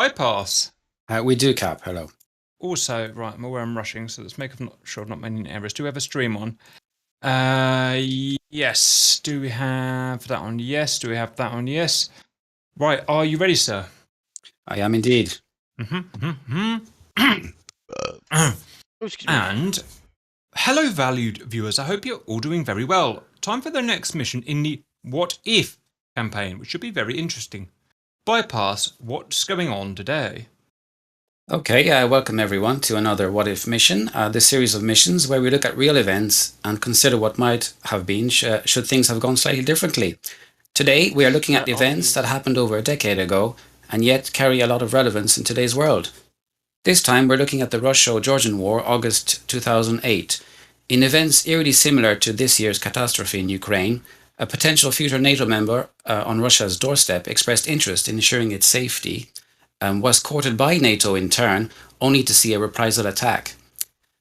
bypass. We do, Cap. Hello. Also, right, I'm aware I'm rushing, so let's make sure I've not made any errors. Do we have a stream on? Yes. Do we have that on? Yes. Do we have that on? Yes. Right, are you ready, sir? I am indeed. And hello, valued viewers. I hope you're all doing very well. Time for the next mission in the What If campaign, which should be very interesting. Bypass, what's going on today? Okay, welcome everyone to another What If mission, this series of missions where we look at real events and consider what might have been should things have gone slightly differently. Today, we are looking at events that happened over a decade ago and yet carry a lot of relevance in today's world. This time, we're looking at the Russo-Georgian War, August 2008. In events eerily similar to this year's catastrophe in Ukraine, a potential future NATO member on Russia's doorstep expressed interest in ensuring its safety and was courted by NATO in turn, only to see a reprisal attack.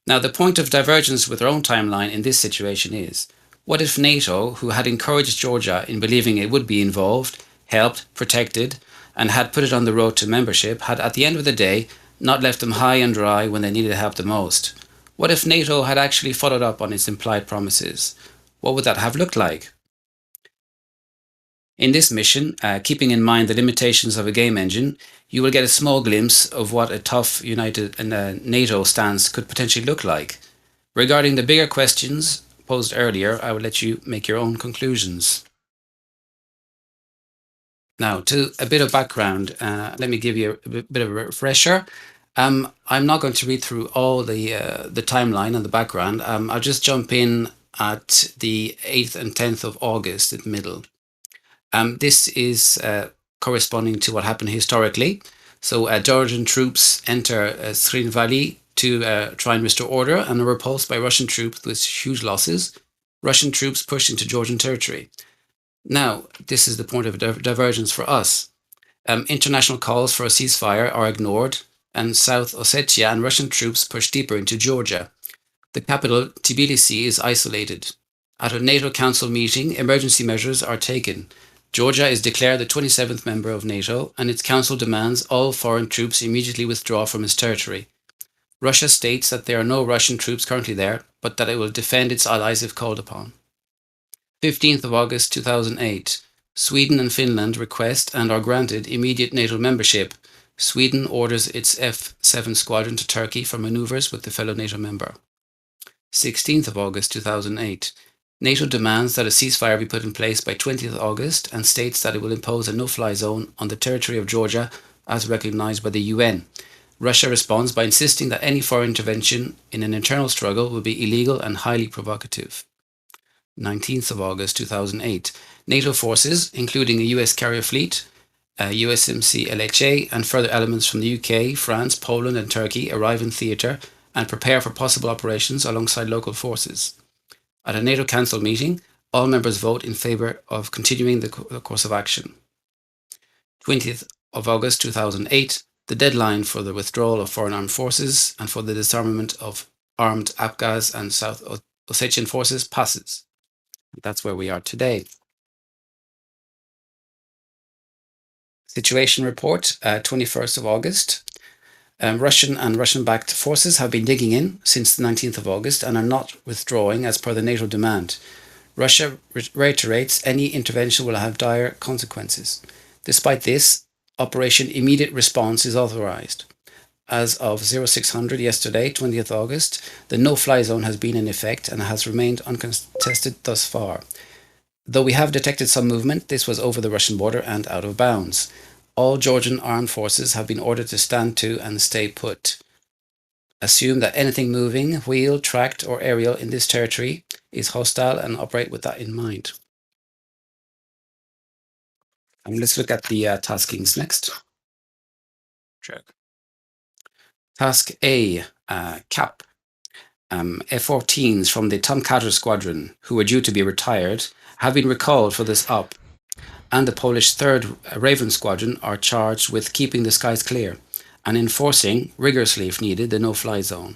Now, the point of divergence with our own timeline in this situation is, what if NATO, who had encouraged Georgia in believing it would be involved, helped, protected, and had put it on the road to membership, had at the end of the day not left them high and dry when they needed help the most? What if NATO had actually followed up on its implied promises? What would that have looked like? In this mission, keeping in mind the limitations of a game engine, you will get a small glimpse of what a tough United NATO stance could potentially look like. Regarding the bigger questions posed earlier, I will let you make your own conclusions. Now, to a bit of background, let me give you a bit of a refresher. I'm not going to read through all the timeline and the background. I'll just jump in at the 8th and 10th of August in the middle. This is corresponding to what happened historically. So Georgian troops enter Srin Valley to try and restore order and are repulsed by Russian troops with huge losses. Russian troops push into Georgian territory. Now, this is the point of divergence for us. International calls for a ceasefire are ignored, and South Ossetia and Russian troops push deeper into Georgia. The capital, Tbilisi, is isolated. At a NATO Council meeting, emergency measures are taken. Georgia is declared the 27th member of NATO, and its council demands all foreign troops immediately withdraw from its territory. Russia states that there are no Russian troops currently there, but that it will defend its allies if called upon. 15th of August 2008. Sweden and Finland request and are granted immediate NATO membership. Sweden orders its F-7 squadron to Turkey for maneuvers with the fellow NATO member. 16th of August 2008. NATO demands that a ceasefire be put in place by 20th August and states that it will impose a no-fly zone on the territory of Georgia as recognized by the UN. Russia responds by insisting that any foreign intervention in an internal struggle will be illegal and highly provocative. 19th of August 2008. NATO forces, including a US carrier fleet, USMC LHA, and further elements from the UK, France, Poland, and Turkey arrive in theatre and prepare for possible operations alongside local forces. At a NATO Council meeting, all members vote in favour of continuing the course of action. 20th of August 2008, the deadline for the withdrawal of foreign armed forces and for the disarmament of armed Abkhaz and South Ossetian forces passes. That's where we are today. Situation report, 21st of August. Russian and Russian-backed forces have been digging in since the 19th of August and are not withdrawing as per the NATO demand. Russia reiterates any intervention will have dire consequences. Despite this, Operation Immediate Response is authorized. As of 0600 yesterday, 20th August, the no-fly zone has been in effect and has remained uncontested thus far. Though we have detected some movement, this was over the Russian border and out of bounds. All Georgian armed forces have been ordered to stand to and stay put. Assume that anything moving, wheeled, tracked, or aerial in this territory is hostile and operate with that in mind. And let's look at the taskings next. Check. Task A, CAP. F-14s from the Tom Carter squadron, who were due to be retired, have been recalled for this op, and the Polish 3rd Raven Squadron are charged with keeping the skies clear and enforcing, rigorously if needed, the no-fly zone.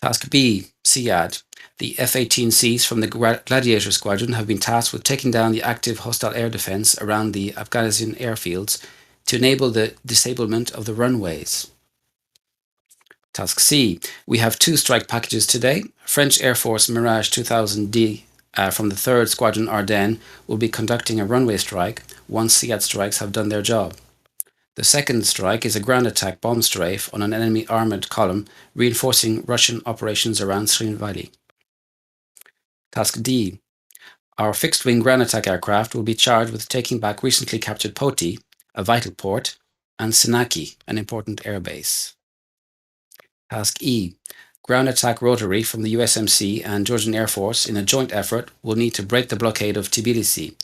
Task B, SEAD. The F-18Cs from the Gladiator Squadron have been tasked with taking down the active hostile air defence around the Afghanistan airfields to enable the disablement of the runways. Task C. We have 2 strike packages today. French Air Force Mirage 2000D from the 3rd Squadron Ardennes will be conducting a runway strike once SEAD strikes have done their job. The second strike is a ground attack bomb strafe on an enemy armoured column, reinforcing Russian operations around Srin Valley. Task D. Our fixed-wing ground attack aircraft will be charged with taking back recently captured Poti, a vital port, and Senaki, an important airbase. Task E. Ground attack Rotary from the USMC and Georgian Air Force in a joint effort will need to break the blockade of Tbilisi,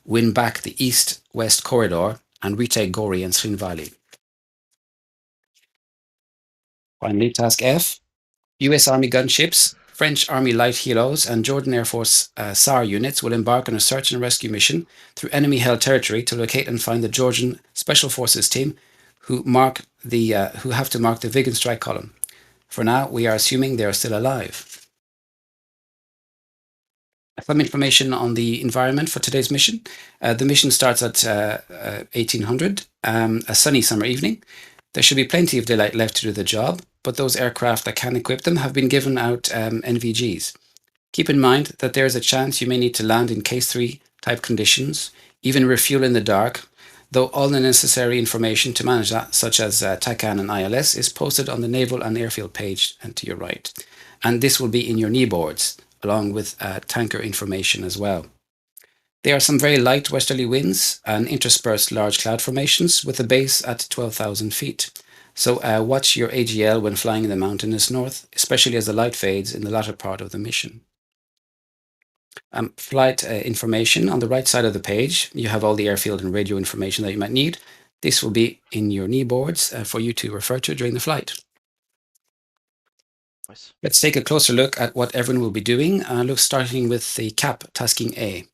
win back the east-west corridor, and retake Gori and Srin Valley. Finally, Task F. US Army gunships, French Army light helos, and Jordan Air Force SAR units will embark on a search and rescue mission through enemy-held territory to locate and find the Georgian Special Forces team who have to mark the Vigan strike column. For now, we are assuming they are still alive. Some information on the environment for today's mission. The mission starts at 1800, a sunny summer evening. There should be plenty of daylight left to do the job, but those aircraft that can equip them have been given out NVGs. Keep in mind that there is a chance you may need to land in Case 3 type conditions, even refuel in the dark, though all the necessary information to manage that, such as TACAN and ILS, is posted on the Naval and Airfield page and to your right. And this will be in your knee boards, along with tanker information as well. There are some very light westerly winds and interspersed large cloud formations with a base at 12,000 feet. So watch your AGL when flying in the mountainous north, especially as the light fades in the latter part of the mission. Flight information on the right side of the page. You have all the airfield and radio information that you might need. This will be in your knee boards for you to refer to during the flight. Nice. Let's take a closer look at what everyone will be doing. Starting with the CAP tasking A.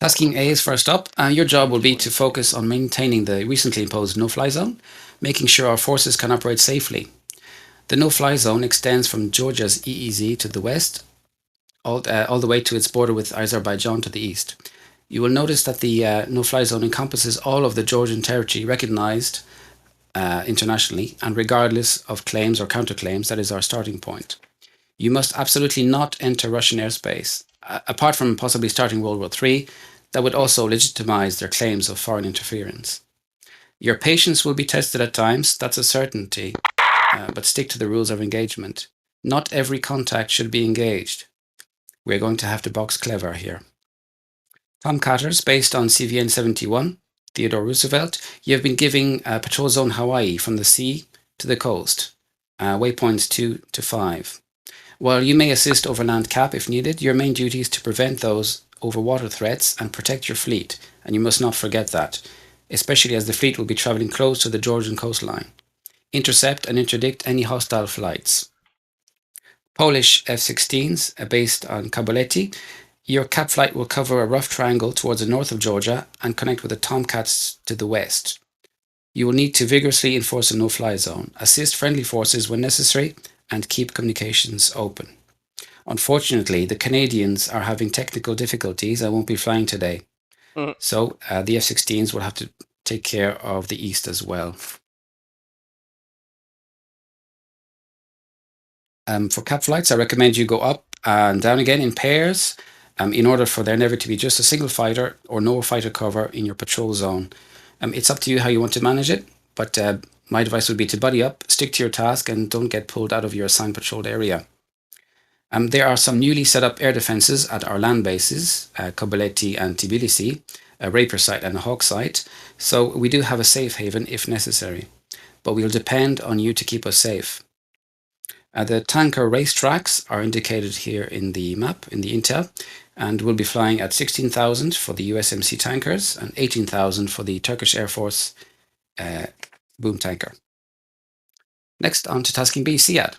Tasking A is first up. Your job will be to focus on maintaining the recently imposed no-fly zone, making sure our forces can operate safely. The no-fly zone extends from Georgia's EEZ to the west, all the way to its border with Azerbaijan to the east. You will notice that the no-fly zone encompasses all of the Georgian territory recognized internationally, and regardless of claims or counterclaims, that is our starting point. You must absolutely not enter Russian airspace, apart from possibly starting World War III, that would also legitimize their claims of foreign interference. Your patience will be tested at times, that's a certainty, but stick to the rules of engagement. Not every contact should be engaged. We're going to have to box clever here. Tomcatters based on CVN 71, Theodore Roosevelt, you have been giving Patrol Zone Hawaii from the sea to the coast, waypoints 2 to 5. While you may assist overland cap if needed, your main duty is to prevent those overwater threats and protect your fleet, and you must not forget that, especially as the fleet will be traveling close to the Georgian coastline. Intercept and interdict any hostile flights. Polish F-16s based on Kaboleti, your cap flight will cover a rough triangle towards the north of Georgia and connect with the Tomcats to the west. You will need to vigorously enforce a no-fly zone, assist friendly forces when necessary, and keep communications open. Unfortunately, the Canadians are having technical difficulties and won't be flying today. So the F-16s will have to take care of the east as well. For cap flights, I recommend you go up and down again in pairs in order for there never to be just a single fighter or no fighter cover in your patrol zone. It's up to you how you want to manage it, but my advice would be to buddy up, stick to your task, and don't get pulled out of your assigned patrolled area. There are some newly set up air defenses at our land bases, Kobaleti and Tbilisi, a Raper site and a Hawk site, so we do have a safe haven if necessary, but we'll depend on you to keep us safe. The tanker race tracks are indicated here in the map, in the intel, and we'll be flying at 16,000 for the USMC tankers and 18,000 for the Turkish Air Force boom tanker. Next, on to tasking B, SEAD.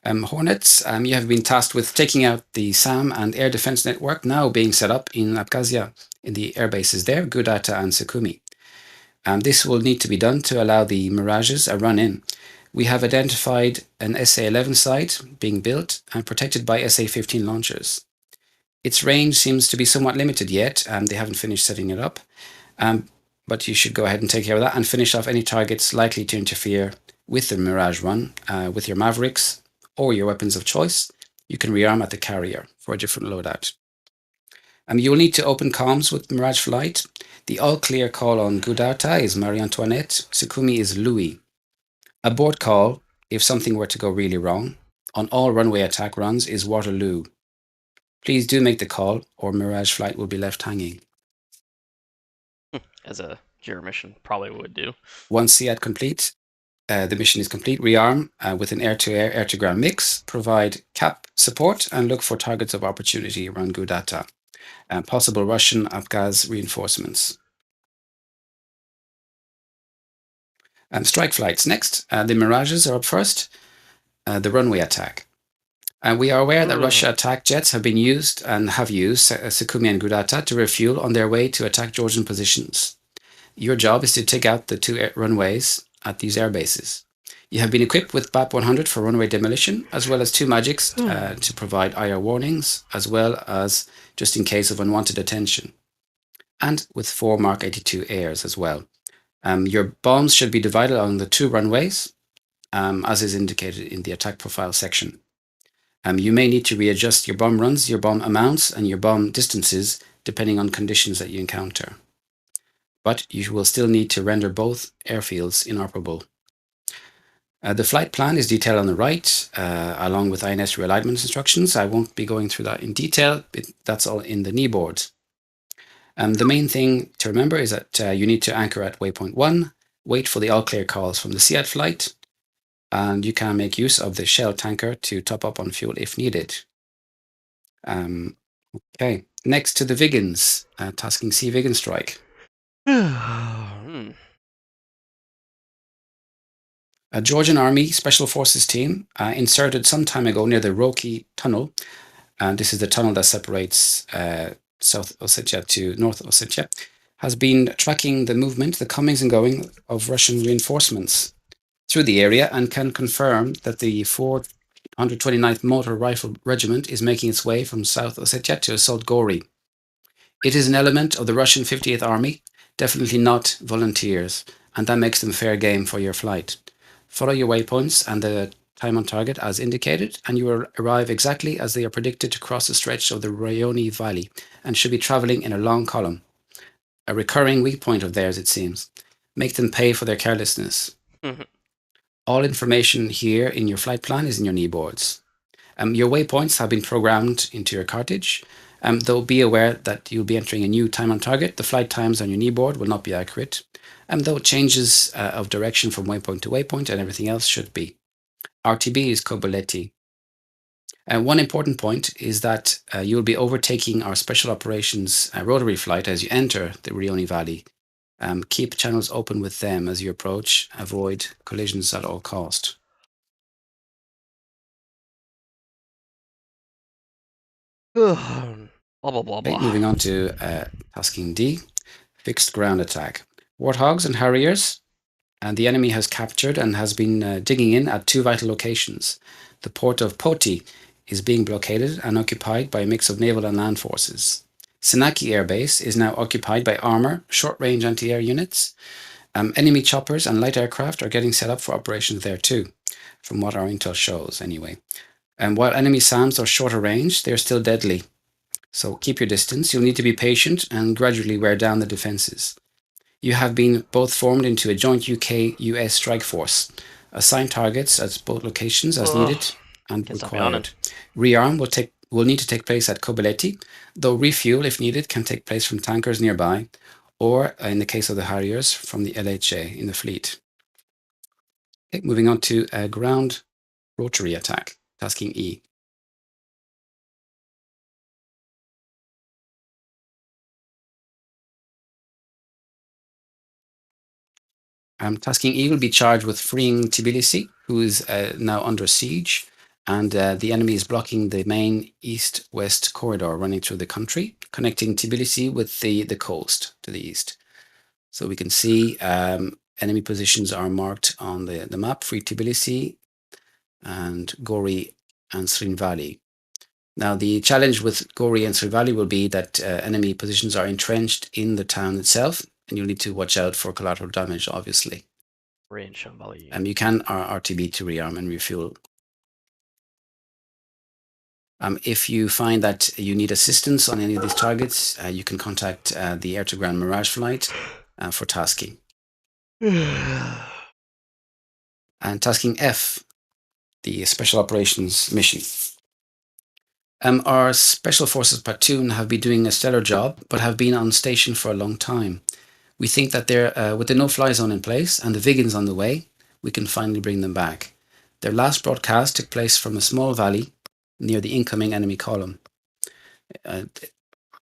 Hornets, you have been tasked with taking out the SAM and air defense network now being set up in Abkhazia, in the air bases there, Gudata and Sukhumi. This will need to be done to allow the Mirages a run-in. We have identified an SA-11 site being built and protected by SA-15 launchers. Its range seems to be somewhat limited yet, they haven't finished setting it up, but you should go ahead and take care of that and finish off any targets likely to interfere with the Mirage run with your Mavericks or your weapons of choice. You can rearm at the carrier for a different loadout. You will need to open comms with Mirage Flight. The all-clear call on Gudata is Marie Antoinette. Sukumi is Louis. Abort call if something were to go really wrong on all runway attack runs is Waterloo. Please do make the call or Mirage Flight will be left hanging. As a Jira mission probably would do. Once SEAD complete, the mission is complete. Rearm with an air-to-air, air-to-ground mix. Provide CAP support and look for targets of opportunity around Gudata. Possible Russian Abkhaz reinforcements. Strike flights next. The Mirages are up first. The runway attack. We are aware that Russia attack jets have been used and have used Sukumi and Gudata to refuel on their way to attack Georgian positions. Your job is to take out the two runways at these air bases. You have been equipped with BAP 100 for runway demolition, as well as 2 magics to provide IR warnings, as well as just in case of unwanted attention, and with 4 Mark 82 airs as well. Your bombs should be divided along the 2 runways, as is indicated in the attack profile section. You may need to readjust your bomb runs, your bomb amounts, and your bomb distances depending on conditions that you encounter. But you will still need to render both airfields inoperable. The flight plan is detailed on the right, along with INS realignment instructions. I won't be going through that in detail, but that's all in the knee board. The main thing to remember is that you need to anchor at waypoint 1, wait for the all-clear calls from the SEAD flight, and you can make use of the Shell tanker to top up on fuel if needed. Okay, next to the Vigans, tasking C Vigan strike. A Georgian Army Special Forces team inserted some time ago near the Roki Tunnel, and this is the tunnel that separates South Ossetia to North Ossetia, has been tracking the movement, the comings and going of Russian reinforcements through the area and can confirm that the 429th Motor Rifle Regiment is making its way from South Ossetia to assault Gori. It is an element of the Russian 50th Army, definitely not volunteers, and that makes them fair game for your flight. Follow your waypoints and the time on target as indicated, and you will arrive exactly as they are predicted to cross the stretch of the Rayoni Valley and should be travelling in a long column. A recurring weak point of theirs, it seems. Make them pay for their carelessness. All information here in your flight plan is in your knee boards. Your waypoints have been programmed into your cartridge, though be aware that you'll be entering a new time on target. The flight times on your knee board will not be accurate, though changes of direction from waypoint to waypoint and everything else should be. RTB is Koboleti. One important point is that you'll be overtaking our special operations rotary flight as you enter the Rioni Valley. Keep channels open with them as you approach. Avoid collisions at all cost. Blah, blah, blah, Okay, blah. moving on to tasking D, fixed ground attack. Warthogs and Harriers, and the enemy has captured and has been digging in at 2 vital locations. The port of Poti is being blockaded and occupied by a mix of naval and land forces. Senaki Air Base is now occupied by armor, short-range anti-air units. Enemy choppers and light aircraft are getting set up for operations there too, from what our intel shows anyway. And while enemy SAMs are shorter range, they're still deadly. So keep your distance. You'll need to be patient and gradually wear down the defenses. You have been both formed into a joint UK-US strike force. Assign targets at both locations as needed and required. Rearm will need to take place at Koboleti, though refuel, if needed, can take place from tankers nearby, or in the case of the Harriers, from the LHA in the fleet. Okay, moving on to a ground rotary attack, tasking E. Tasking E will be charged with freeing Tbilisi, who is now under siege, and the enemy is blocking the main east-west corridor running through the country, connecting Tbilisi with the coast to the east. So we can see enemy positions are marked on the map: Free Tbilisi and Gori and Srin Valley. Now, the challenge with Gori and Srin Valley will be that enemy positions are entrenched in the town itself, and you'll need to watch out for collateral damage, obviously. Range Shambali. You can RTB to rearm and refuel. If you find that you need assistance on any of these targets, you can contact the air-to-ground Mirage flight for tasking. And tasking F, the Special Operations mission. Our Special Forces platoon have been doing a stellar job, but have been on station for a long time. We think that they're, with the no-fly zone in place and the Vigans on the way, we can finally bring them back. Their last broadcast took place from a small valley near the incoming enemy column,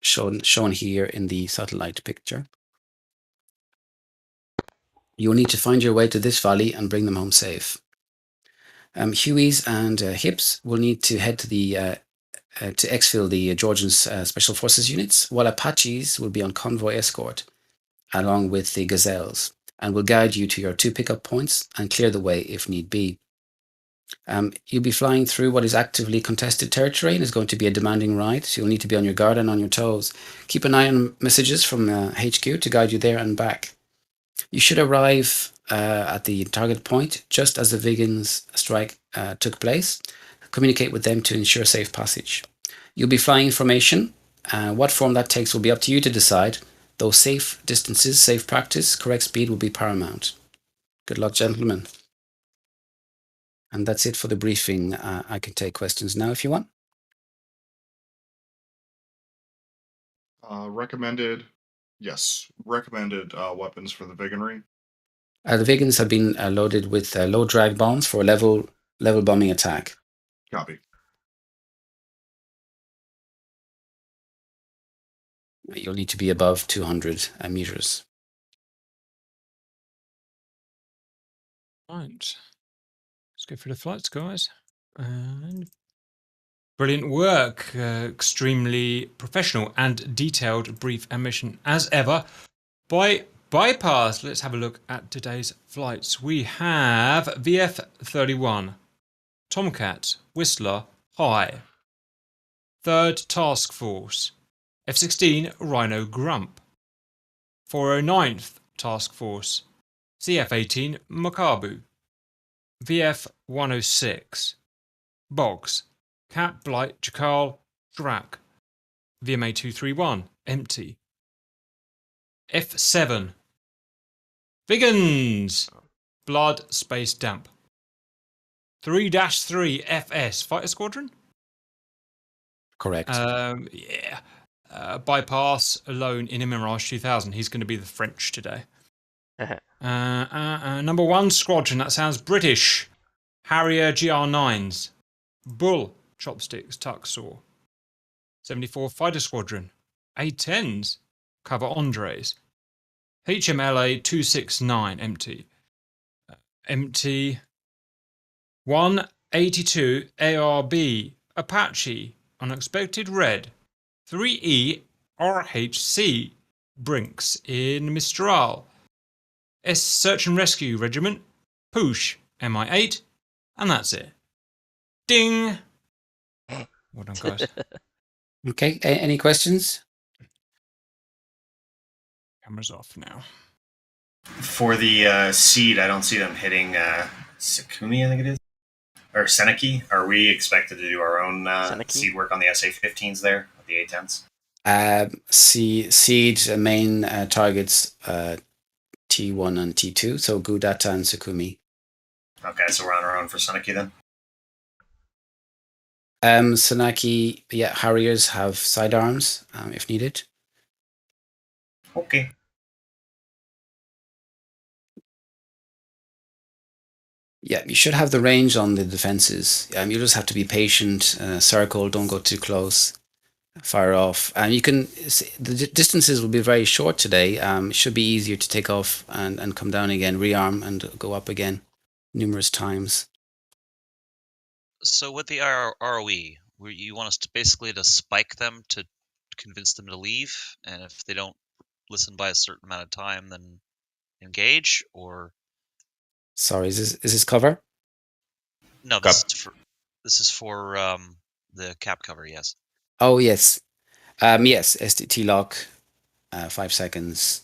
shown here in the satellite picture. You'll need to find your way to this valley and bring them home safe. Hueys and Hips will need to head to the to exfil the Georgian Special Forces units, while Apaches will be on convoy escort along with the Gazelles and will guide you to your 2 pickup points and clear the way if need be. You'll be flying through what is actively contested territory and is going to be a demanding ride, so you'll need to be on your guard and on your toes. Keep an eye on messages from HQ to guide you there and back. You should arrive at the target point just as the Vigans strike took place. Communicate with them to ensure safe passage. You'll be flying in formation. What form that takes will be up to you to decide, though safe distances, safe practice, correct speed will be paramount. Good luck, gentlemen. And that's it for the briefing. I can take questions now if you want. Recommended weapons for the Viganry. The Vigans have been loaded with low drag bombs for a level bombing attack. Copy. You'll need to be above 200 meters. Right. Let's go through the flights, guys. And brilliant work. Extremely professional and detailed brief and mission as ever. By bypass, let's have a look at today's flights. We have VF-31, Tomcat, Whistler, High. 3rd Task Force, F-16 Rhino Grump. 409th Task Force, CF-18 Makabu. VF-106, Boggs, Cat Blight Jakal Drak. VMA-231, empty. F7, Vigans, Blood Space Damp. 3-3 FS, Fighter Squadron? Correct. Yeah. Bypass alone in a Mirage 2000. He's going to be the French today. Number 1 Squadron, that sounds British. Harrier GR9s. Bull, Chopsticks, Tuxor. 74 Fighter Squadron. A10s, cover Andres. HMLA 269, empty. Empty. 182 ARB, Apache, Unexpected Red. 3E RHC, Brinks in Mistral. S Search and Rescue Regiment, Poosh, MI8, and that's it. Ding! Well done, guys. Okay, any questions? Camera's off now. For the seed, I don't see them hitting Sakumi, I think it is, or Seneki. Are we expected to do our own seed work on the SA-15s there, with the A-10s? Seed main targets T1 and T2, so Gudata and Sakumi. Okay, so we're on our own for Seneki then? Senaki, yeah, Harriers have sidearms if needed. Okay. Yeah, you should have the range on the defenses. You just have to be patient, circle, don't go too close, fire off. And you can, the distances will be very short today. It should be easier to take off and come down again, rearm and go up again numerous times. So with the ROE, you want us to basically to spike them to convince them to leave, and if they don't listen by a certain amount of time, then engage or? Sorry, is this cover? No, this is for the cap cover. Yes. Oh yes, yes. STT lock, 5 seconds,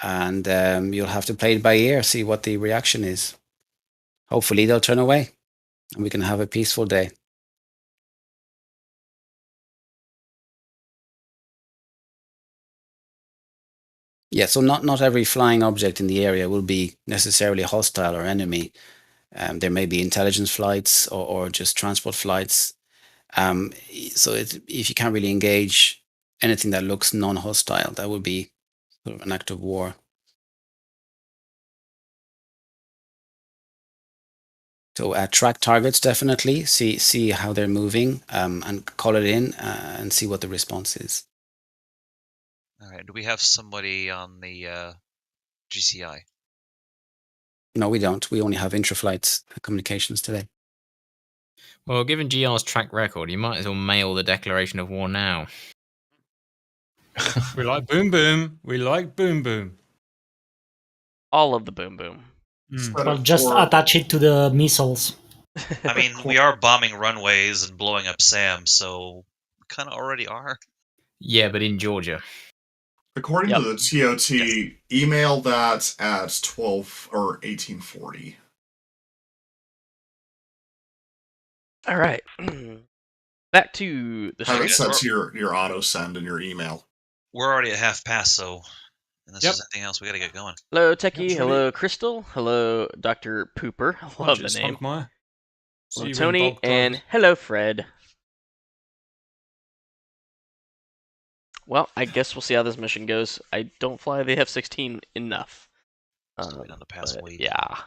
and you'll have to play it by ear, see what the reaction is. Hopefully they'll turn away, and we can have a peaceful day. Yeah, so not every flying object in the area will be necessarily hostile or enemy. There may be intelligence flights or just transport flights. So if you can't really engage anything that looks non-hostile, that would be sort of an act of war. So track targets, definitely. See how they're moving, and call it in and see what the response is. All right. Do we have somebody on the GCI? No, we don't. We only have intraflight communications today. Well, given GR's track record, you might as well mail the declaration of war now. We like boom boom. We like boom boom. All of the boom boom. Well, just attach it to the missiles. I mean, we are bombing runways and blowing up SAM, so we kind of already are. Yeah, but in Georgia. According to the TOT, email that at 12 or 1840. All right. Back to the Have it street. set to your auto send in your email. We're already at half past, so unless Yep. there's anything else, we gotta get going. Hello, Techie. Absolutely. Hello, Crystal. Hello, Dr. Pooper. I love the name. Spunkmeyer. See Hello, you in Tony. bulk And drivers. hello, Fred. Well, I guess we'll see how this mission goes. I don't fly the F-16 enough. Wait on the pass But wait. yeah.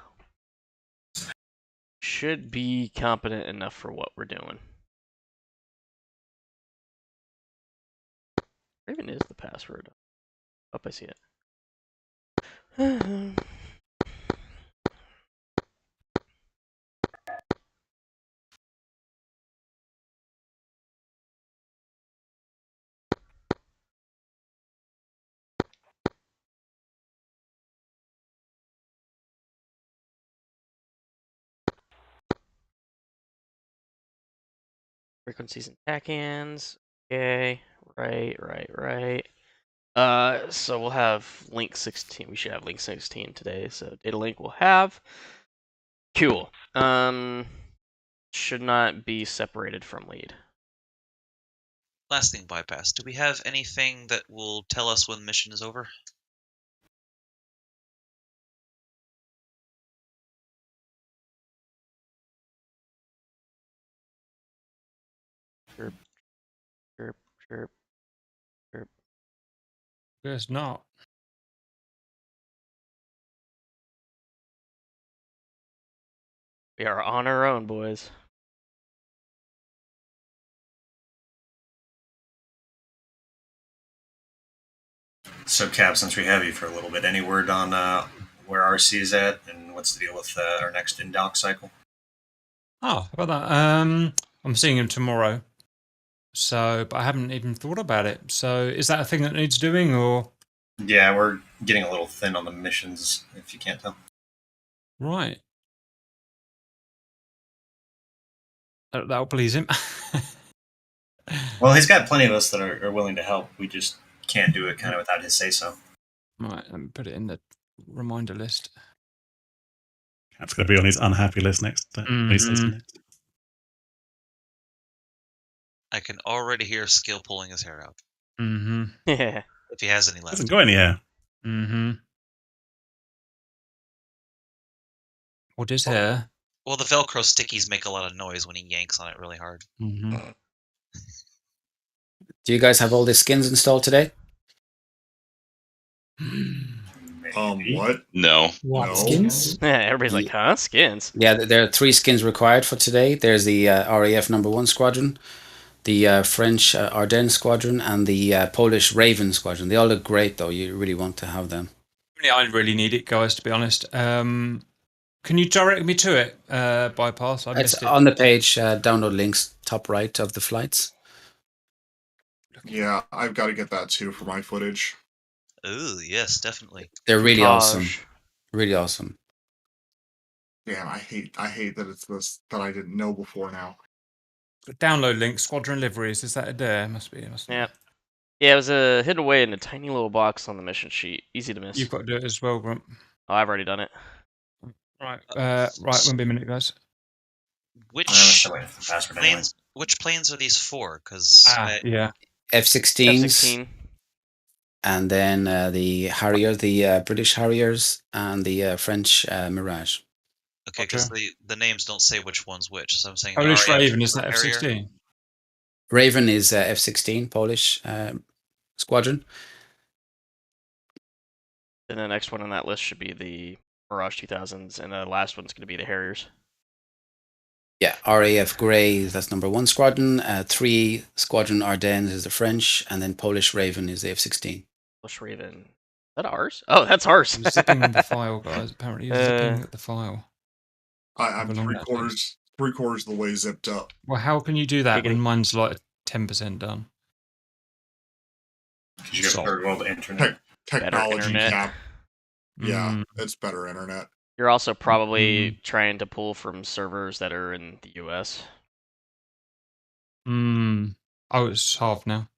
Should be competent enough for what we're doing. Where even is the password? Oh, I see it. Frequencies and TACANs. Okay, right. So we'll have link 16. We should have link 16 today. So data link will have. Cool. Should not be separated from lead. Last thing, bypass. Do we have anything that will tell us when the mission is over? Chirp. Guess not. We are on our own, boys. So, Cap, since we have you for a little bit, any word on where RC is at and what's the deal with our next in-dock cycle? Oh, how about that? I'm seeing him tomorrow. So, but I haven't even thought about it. So, is that a thing that needs doing, or? Yeah, we're getting a little thin on the missions, if you can't tell. Right. That'll please him. Well, he's got plenty of us that are willing to help. We just can't do it kind of without his say-so. Right, let me put it in the reminder list. That's going to be on his unhappy list next. Isn't it? I can already hear Skill pulling his hair out. Mm-hmm. Yeah. If he has any left. Doesn't go any hair. Mm-hmm. What is hair? Well, the Velcro stickies make a lot of noise when he yanks on it really hard. Mm-hmm. Do you guys have all the skins installed today? What? No. What No. skins? Yeah, everybody's like, huh? Skins. Yeah, there are 3 skins required for today. There's the RAF number 1 squadron, the French Ardennes squadron, and the Polish Raven squadron. They all look great, though. You really want to have them. Yeah, I really need it, guys, to be honest. Can you direct me to it, Bypass? I It's missed it. on the page, download links, top right of the flights. Yeah, I've got to get that too for my footage. Ooh, yes, definitely. They're really awesome. Montage. Really awesome. Damn, I hate that it's this that I didn't know before now. The download link, Squadron Liveries, is that it there? Must be. Yeah. Yeah, it was hidden away in a tiny little box on the mission sheet. Easy to miss. You've got to do it as well, Grump. Oh, I've already done it. Right, won't be a minute, guys. Which still waiting for the password anyway. Which planes are these for? Because Yeah. F-16s. F-16. And then the Harrier, the British Harriers, and the French Mirage. Okay, because the names don't say which one's which. So I'm saying Polish the RAF Raven, is that Harrier? F-16? Raven is F-16, Polish squadron. And the next one on that list should be the Mirage 2000s, and the last one's going to be the Harriers. Yeah, RAF Grey, that's number 1 squadron. 3 Squadron Ardennes is the French, and then Polish Raven is the F-16. Polish Raven. Is that ours? Oh, that's ours. He's zipping the file, guys. Apparently, he's zipping the file. I'm three-quarters of the way zipped up. Well, how can you do that Giggity. when mine's like 10% done? Because you got third world internet. Technology internet. gap. Yeah, it's better internet. You're also probably trying to pull from servers that are in the US. Oh, it's half now.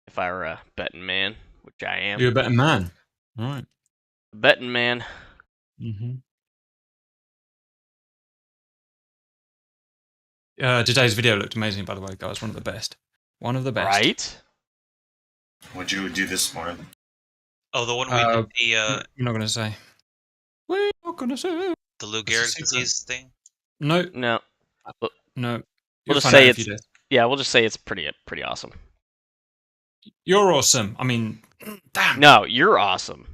If I were a betting man, which I am. You're a better man. All right. A betting man. Today's video looked amazing, by the way, guys. One of the best. One of the best. Right? What'd you do this morning? Oh, the one we did We're not going to say. We're not going to say. the Lou Gehrig's disease thing? No. No. No. We'll just say it's we'll just say it's pretty awesome. You're awesome. I mean, damn. No, you're awesome.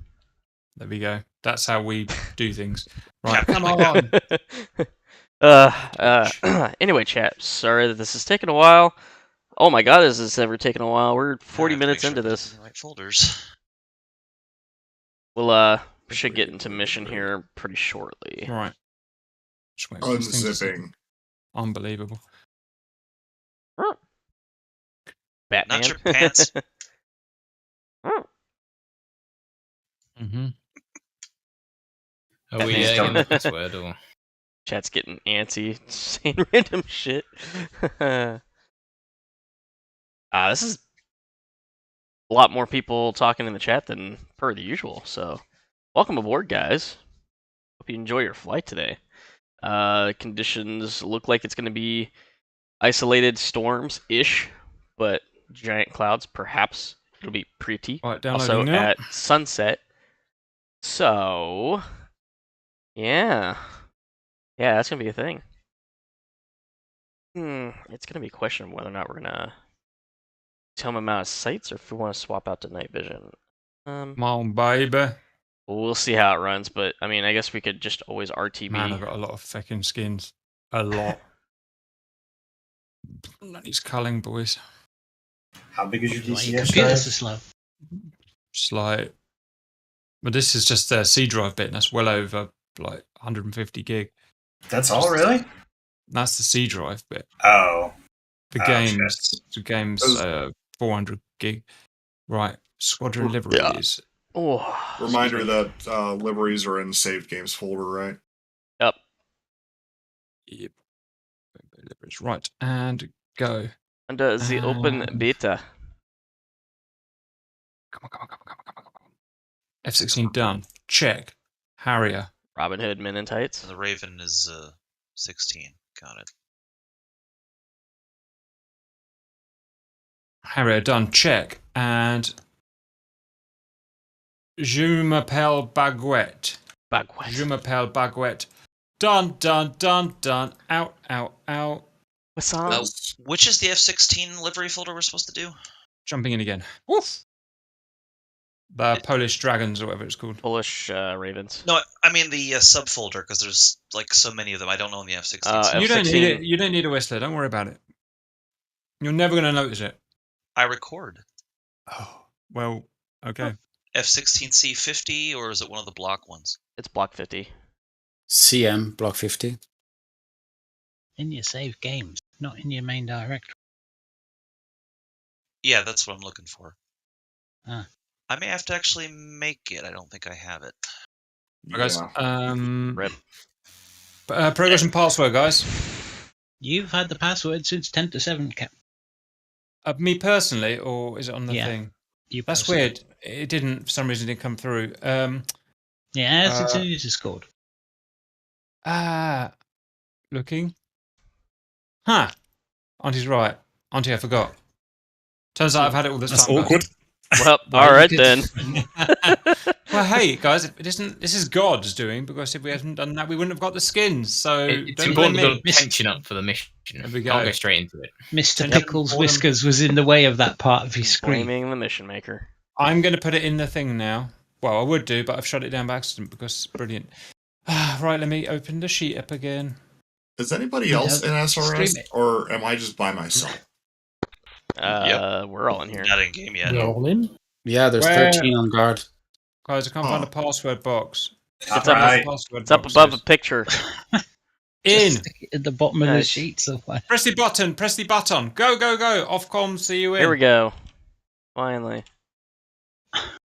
There we go. That's how we do things. Right, Yeah. come on. Anyway, chat. Sorry that this is taking a while. Oh my god, this is ever taking a while. We're 40 minutes into this. Right folders. We'll should get into mission here pretty shortly. Right. Just wait for this thing to zip. Unzipping. Unbelievable. Batman. Not your pants. Are we getting the password or? Chat's getting antsy, saying random shit. This is a lot more people talking in the chat than per the usual. So, welcome aboard, guys. Hope you enjoy your flight today. Conditions look like it's going to be isolated storms-ish, but giant clouds, perhaps. It'll be pretty. Right, Also now. at sunset. So, yeah. Yeah, that's going to be a thing. It's going to be a question of whether or not we're going to tell them amount of sights or if we want to swap out to night vision. Come on, baby. We'll see how it runs, but I mean, I guess we could just always RTB. Man, I've got a lot of fucking skins. A lot. He's culling, boys. How big is your Your DCS computers are drive? slow. It's like, but this is just a C drive bit, and that's well over like 150 gig. That's all, really? That's the C drive bit. Oh. The game's 400 gig. Right, Squadron Liveries. Oh, Reminder that liveries are in saved games folder, right? Yep. Yep. Liveries. Right, and go. Under the open beta. Come on. F-16 done. Check. Harrier. Robin Hood, Men in Tights. The Raven is 16. Got it. Harrier done. Check. And Je m'appelle Baguette. Je m'appelle Baguette. Done. Out. What's up? Which is the F-16 livery folder we're supposed to do? Jumping in again. Woof. The Polish Dragons, or whatever it's called. Polish Ravens. No, I mean the subfolder, because there's like so many of them. I don't know in the F-16. You don't need it. You don't need a Whistler. Don't worry about it. You're never going to notice it. I record. Oh, well, okay. F-16C 50, or is it one of the block ones? It's block 50. CM, block 50. In your saved games, not in your main directory. Yeah, that's what I'm looking for. Ah. I may have to actually make it. I don't think I have it. Guys, Rip. progress and password, guys. You've had the password since 10 to 7, Cap. Me personally, or is it on the thing? You That's personally. weird. It didn't, for some reason, it didn't come through. Yeah, it's in your Discord. Looking. Huh. Auntie's right. Auntie, I forgot. Turns out I've had it all this That's time. awkward. Well, all right then. Well, hey guys, it isn't. This is God's doing, because if we hadn't done that, we wouldn't have got the skins. So It's don't important blame to me. build tension up for the mission. There we Can't go. go straight into it. Mr. Pickles Whiskers was in the way of that part of his screen. Blaming the mission maker. I'm going to put it in the thing now. Well, I would do, but I've shut it down by accident because it's brilliant. Right, let me open the sheet up again. Is anybody else in SRS, or am I just by myself? We're all in here. Not in game yet. We're all in. Yeah, there's 13 on guard. Guys, I can't find a password box. It's up above a picture. In. At the bottom of the sheet somewhere. Press the button. Press the button. Go, go, go. Off comms. See you in. Here we go. Finally.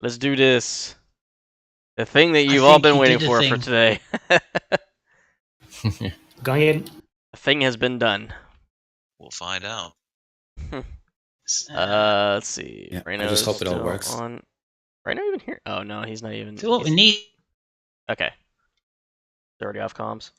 Let's do this. The thing that you've all been waiting for today. Going in. The thing has been done. We'll find out. Let's see. Yeah, Right I now just hope it all works. Right now, even here. Oh no, he's not even. So what we need. Okay. They're already off comms.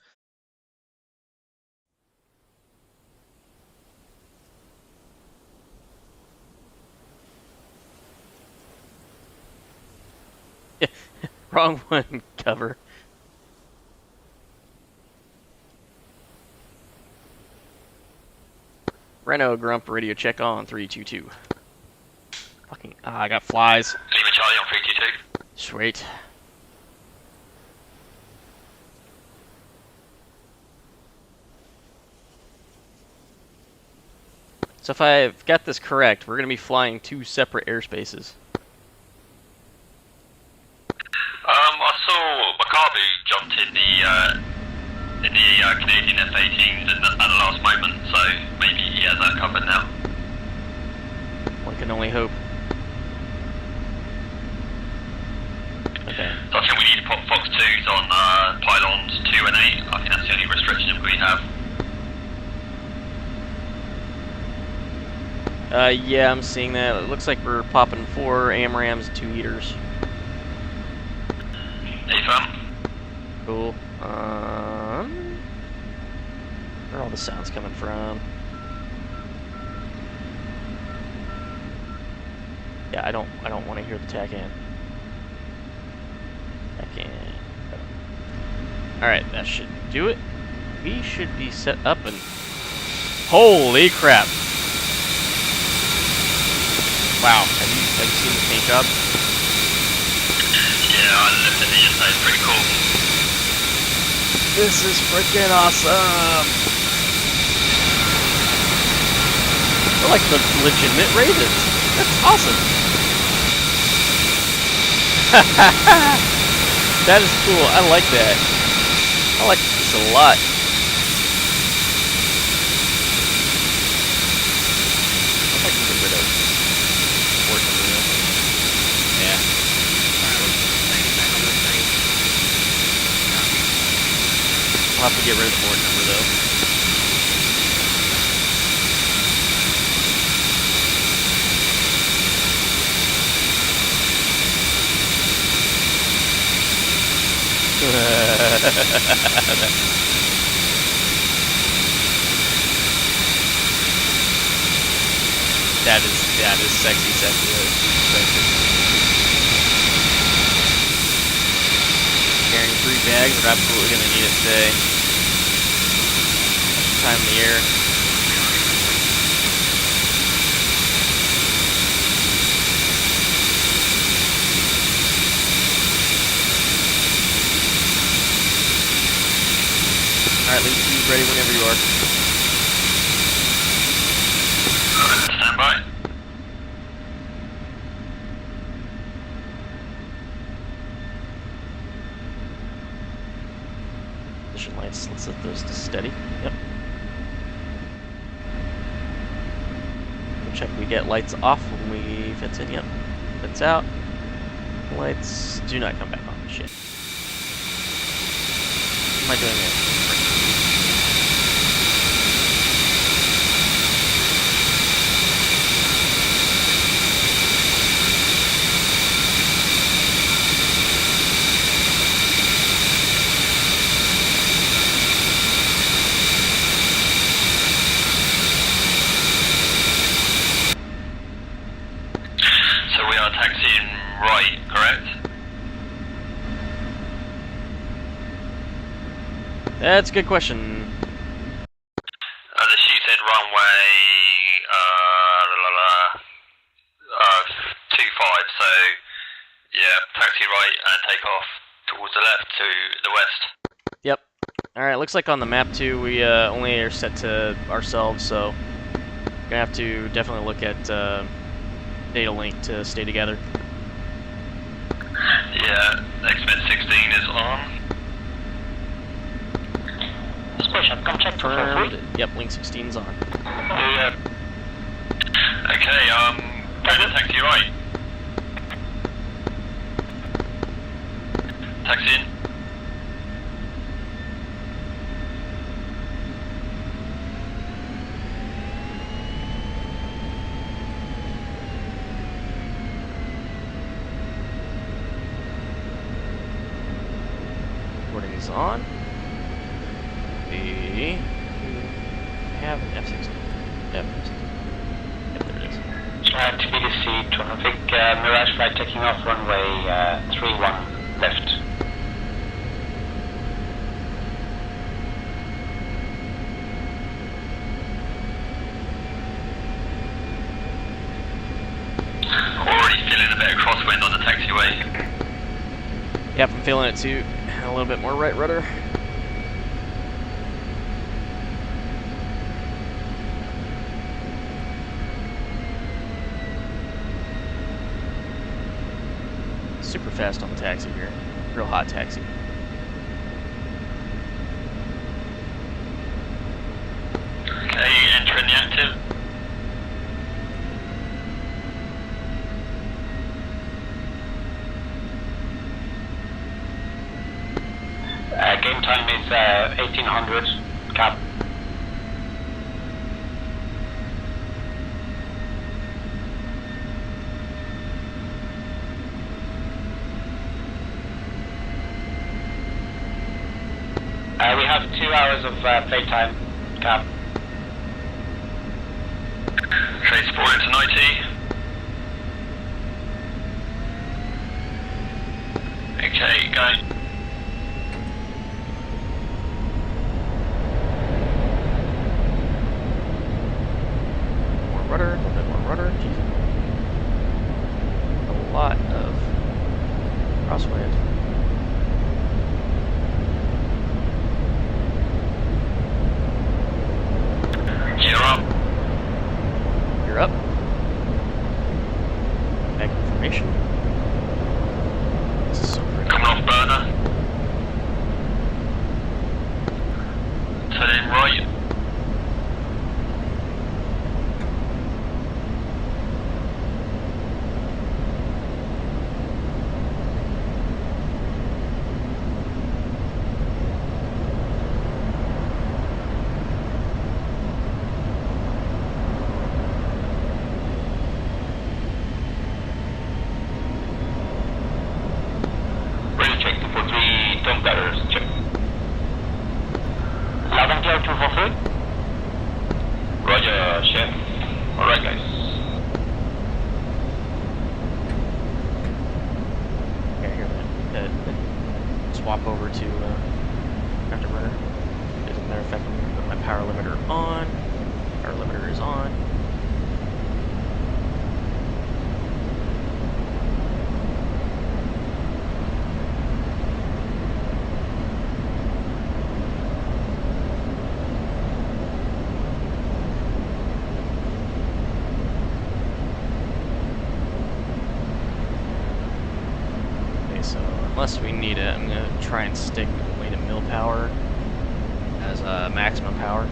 Wrong one, cover. Reno Grump radio check on 322. Fucking I got flies. Lima Charlie on 322. Sweet. So if I've got this correct, we're gonna be flying 2 separate airspaces. I saw McCarthy jumped in the Canadian F-18s at the last moment, so maybe he has that covered now. One can only hope. Okay. So I think we need to put Fox 2s on pylons 2 and 8. I think that's the only restriction we have. Yeah, I'm seeing that. It looks like we're popping 4 AMRAMs, 2 heaters. Cool. Where are all the sounds coming from? Yeah, I don't want to hear the TACAN. Alright, that should do it. We should be set up and... Holy crap! Wow, have you seen the paint job? Yeah, I looked at it yesterday, it's pretty cool. This is freaking awesome! They're like the legitimate Ravens. That's awesome! That is cool, I like that. I like this a lot. I can get rid of yeah. I'll have to get rid of the board number though. That is sexy. Carrying 3 bags, we're absolutely gonna need it today. Time in the air. Alright, leave the ready whenever you are. Stand by. Position lights, let's set those to steady. Yep. We'll check we get lights off when we fits in. Yep. Fits out. Lights do not come back on. Shit. What am I doing here? So we are taxiing right, correct? That's a good question. The sheet said runway 25, so yeah, taxi right and take off towards the left to the west. Yep. Alright, looks like on the map too, we only are set to ourselves, so gonna have to definitely look at data link to stay together. Yeah, X-16 is on. Squisha, come check Confirmed. Yep, link 16's on. Yeah. Okay, taxi right. Taxi in. Recording is on. We have an F-16. Yep, yep, there it is. TBDC, traffic, Mirage flight taking off runway 31 left. Already feeling a bit of crosswind on the taxiway. Yep, I'm feeling it too. A little bit more right rudder. Super fast on the taxi here. Real hot taxi. Okay, entering the active. Game time is 1800, cap. We have 2 hours of playtime, cap. Okay, sport into 90. Okay, go. More rudder, a little bit more rudder. Jeez. A lot of crosswind. You're up. You're up. Back information. This is so pretty. Coming off burner. Turning right. Ready, check 243, dump gutters, check. 11 clear 243. Roger, chef. Alright, guys. Okay, here, man. Swap over to afterburner. As a matter of fact, I'm going to put my power limiter on. Power limiter is on. So unless we need it, I'm going to try and stick way to mill power as maximum power.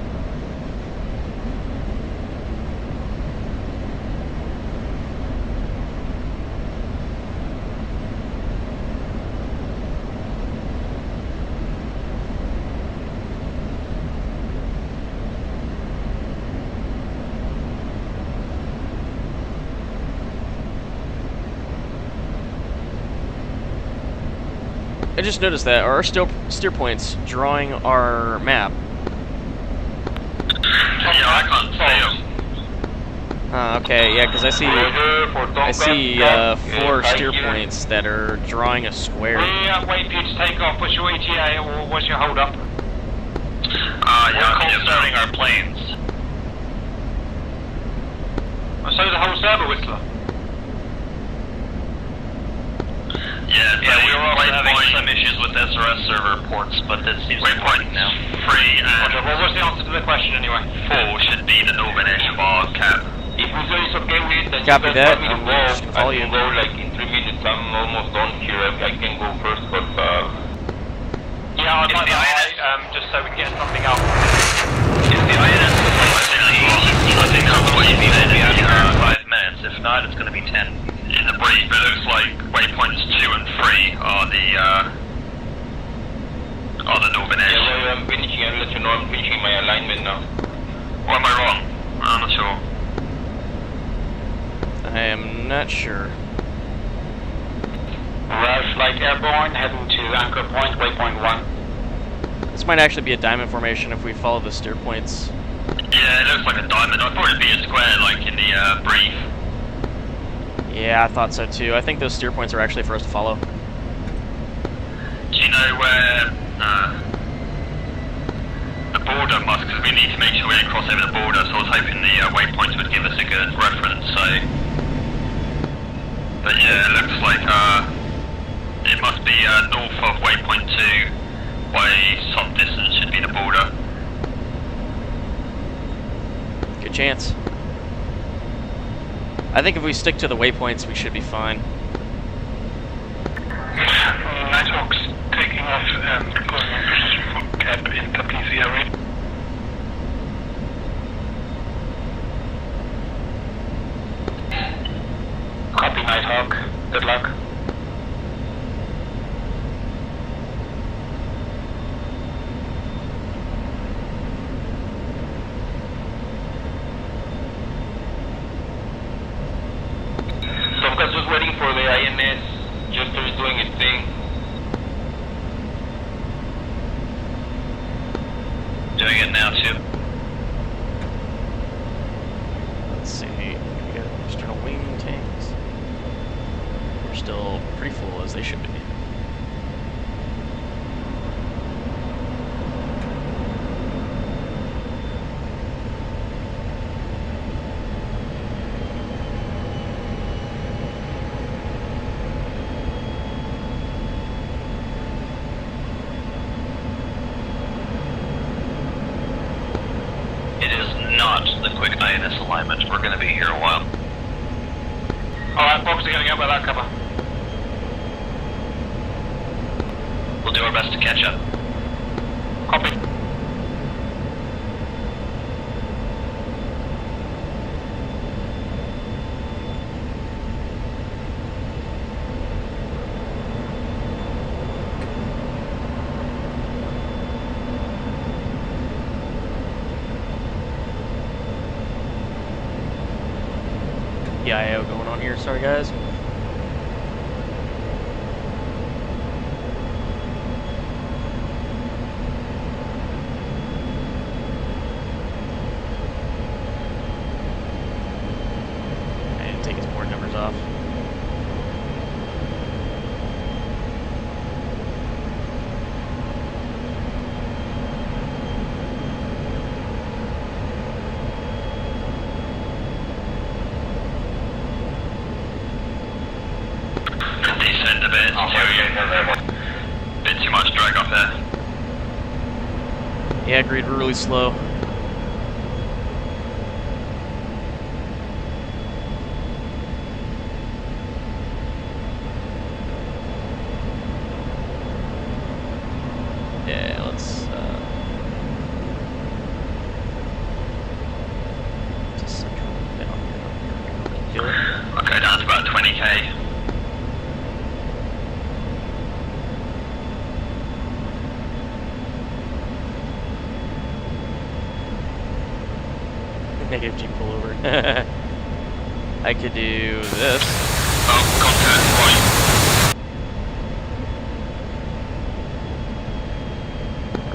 I just noticed that. Are our steer points drawing our map? Yeah, I can't see them. Okay, yeah, because I see 4 steer points that are drawing a square. Wait for you to take off. What's your ETA or what's your hold up? Yeah, we're starting our planes. So the whole server, Whistler? Yeah, we were also having some issues with SRS server ports, but that seems to be working now. 3 and... Well, what's the answer to the question anyway? 4 should be the Northern bar cap. If it's okay with it, then Copy you that. guys want me to go. I can go like in 3 minutes. I'm almost done here. I can go first, but yeah, I'd like that, just so we can get something up. Is the INS I think that's what you need to be at 5 minutes. If not, it's going to be 10. In the brief, it looks like waypoints 2 and 3 are the Northern Edge. Yeah, well, I'm finishing. I'll let you know I'm finishing my alignment now. Or am I wrong? I'm not sure. I am not sure. Rush like airborne, heading to anchor point, waypoint 1. This might actually be a diamond formation if we follow the steer points. Yeah, it looks like a diamond. I thought it'd be a square like in the brief. Yeah, I thought so too. I think those steer points are actually for us to follow. Do you know where the border must, because we need to make sure we don't cross over the border, so I was hoping the waypoints would give us a good reference, so... But yeah, it looks like it must be north of waypoint 2 by some distance should be the border. Good chance. I think if we stick to the waypoints, we should be fine. Nighthawks taking off and going on cap in Tapizi area. Copy, Nighthawk. Good luck. So I'm just waiting for the INS. Jester is doing its thing. Doing it now too. Let's see. We got external wing tanks. They're still pretty full as they should be. Not the quick INS alignment. We're going to be here a while. Alright, folks, are going to get by that cover. We'll do our best to catch up. Copy. EIO going on here, sorry guys. I need to take his board numbers off. Descend a bit. Bit too much drag up there. Yeah, agreed, we're really slow. Yeah, let's just control down here. Okay, down to about 20k. Negative G pullover. I could do this. Oh, contact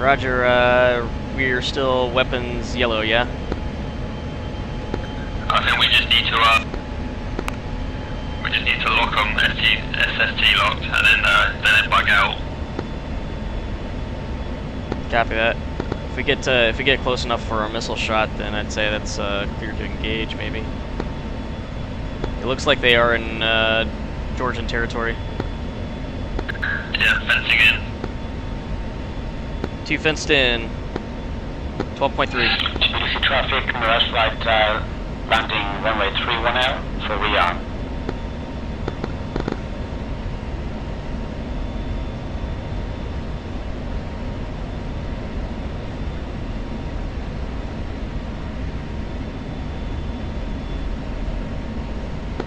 Roger, we're still weapons yellow, yeah? I think we just need to lock them, SST locked, and then bug out. Copy that. If we get close enough for a missile shot, then I'd say that's clear to engage, maybe. It looks like they are in Georgian territory. Yeah, fencing in. 2 fenced in. 12.3. GDC traffic, Mirage flight landing runway 31L for rearm.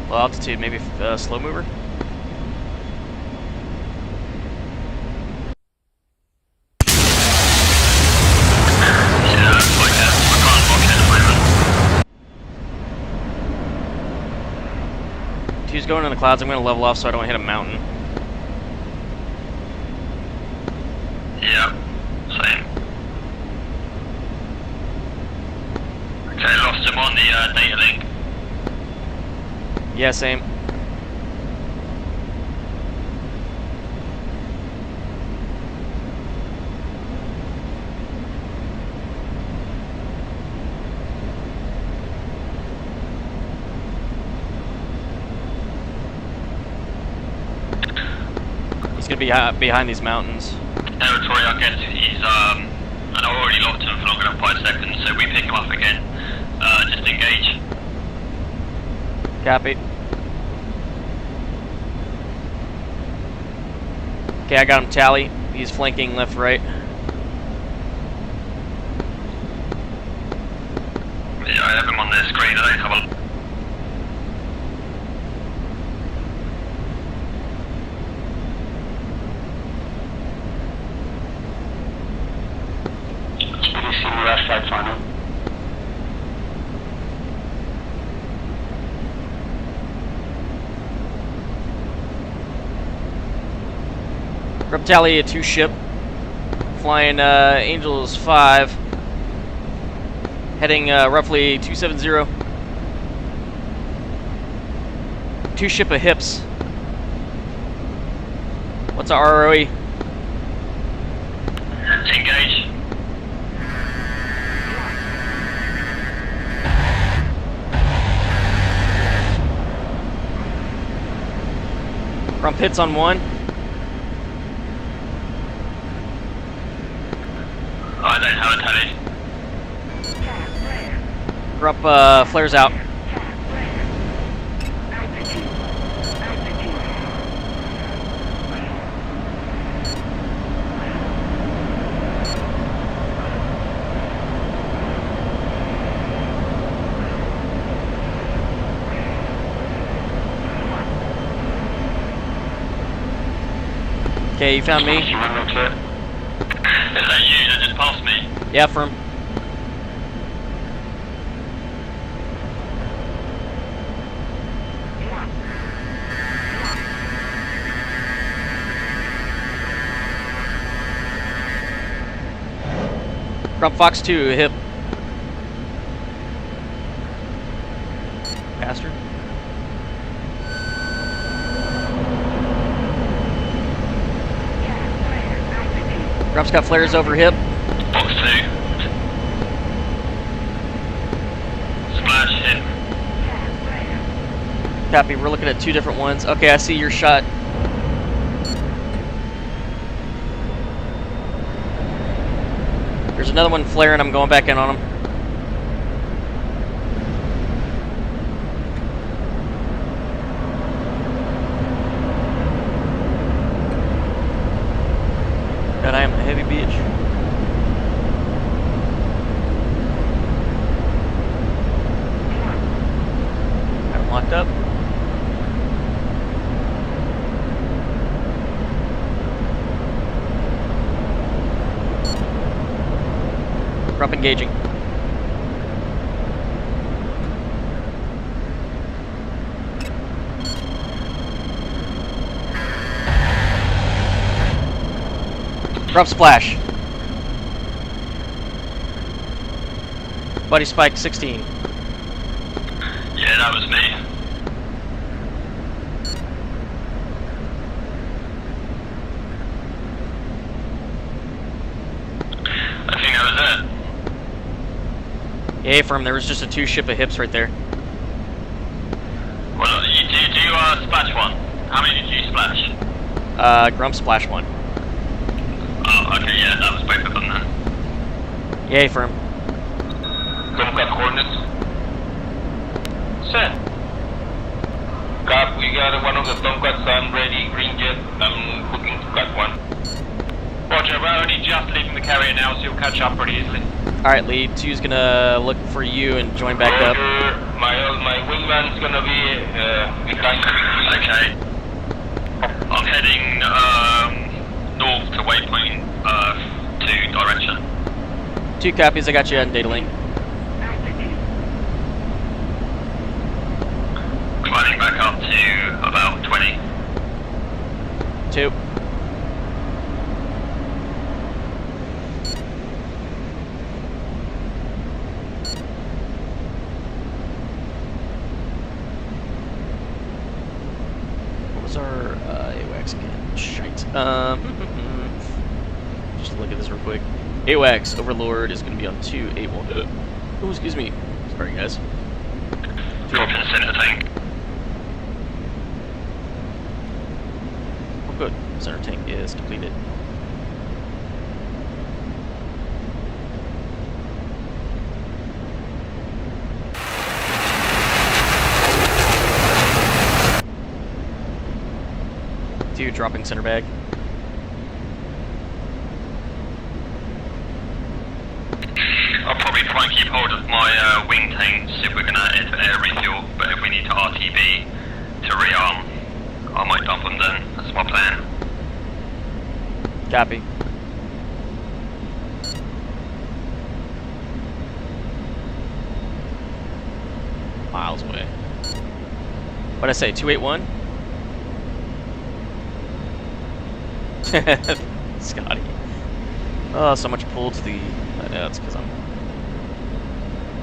Low altitude, maybe slow mover? Two's going in the clouds. I'm going to level off so I don't hit a mountain. Yeah, same. Okay, lost him on the data link. Yeah, same. He's gonna be behind these mountains. Territory, I guess he's, and I already locked him for longer than 5 seconds, so we pick him up again. Just engage. Copy. Okay, I got him tally. He's flanking left, right. Yeah, I have him on the screen. I don't have a... GDC Mirage flight final. Reptali, a 2 ship. Flying Angels 5. Heading roughly 270. 2 ship of hips. What's our ROE? Engage. Rump hits on 1. I don't have a tally. Rump flares out. Okay, you found me. Is that you that just passed me? Yeah, firm. Rump Fox 2, hip. Bastard. Rump's got flares over hip. Fox 2. Splash hit. Copy, we're looking at 2 different ones. Okay, I see your shot. There's another one flaring, I'm going back in on him. God, I am a heavy bitch. Got him locked up. Rump engaging. Rump splash. Buddy Spike 16. Yeah, that was me. I think that was it. Yeah, firm. There was just a 2 ship of hips right there. Well, did you splash one? How many did you splash? Grump splash 1. Oh, okay, yeah, that was both of them then. Yay, firm. Tomcat coordinates. Sir. Cap, we got one of the Tomcats. I'm ready. Green jet. I'm looking to cut one. Roger, we're only just leaving the carrier now, so you'll catch up pretty easily. Alright, lead 2's gonna look for you and join back up. My wingman's gonna be behind me. Okay. I'm heading north to waypoint 2 direction. 2 copies, I got you on data link. Climbing back up to about 20. 2. What was our AWACS again? Shite. Just look at this real quick. AWACS Overlord is going to be on 281. Oh, excuse me. Sorry, guys. Dropping the center tank. Oh, good. Center tank is depleted. Two dropping center bag. I'll probably try and keep hold of my wing tanks if we're going to air refuel, but if we need to RTB to rearm, I might dump them then. That's my plan. Copy. Miles away. What'd I say, 281? Scotty. Oh, so much pull to the... I know, it's because I'm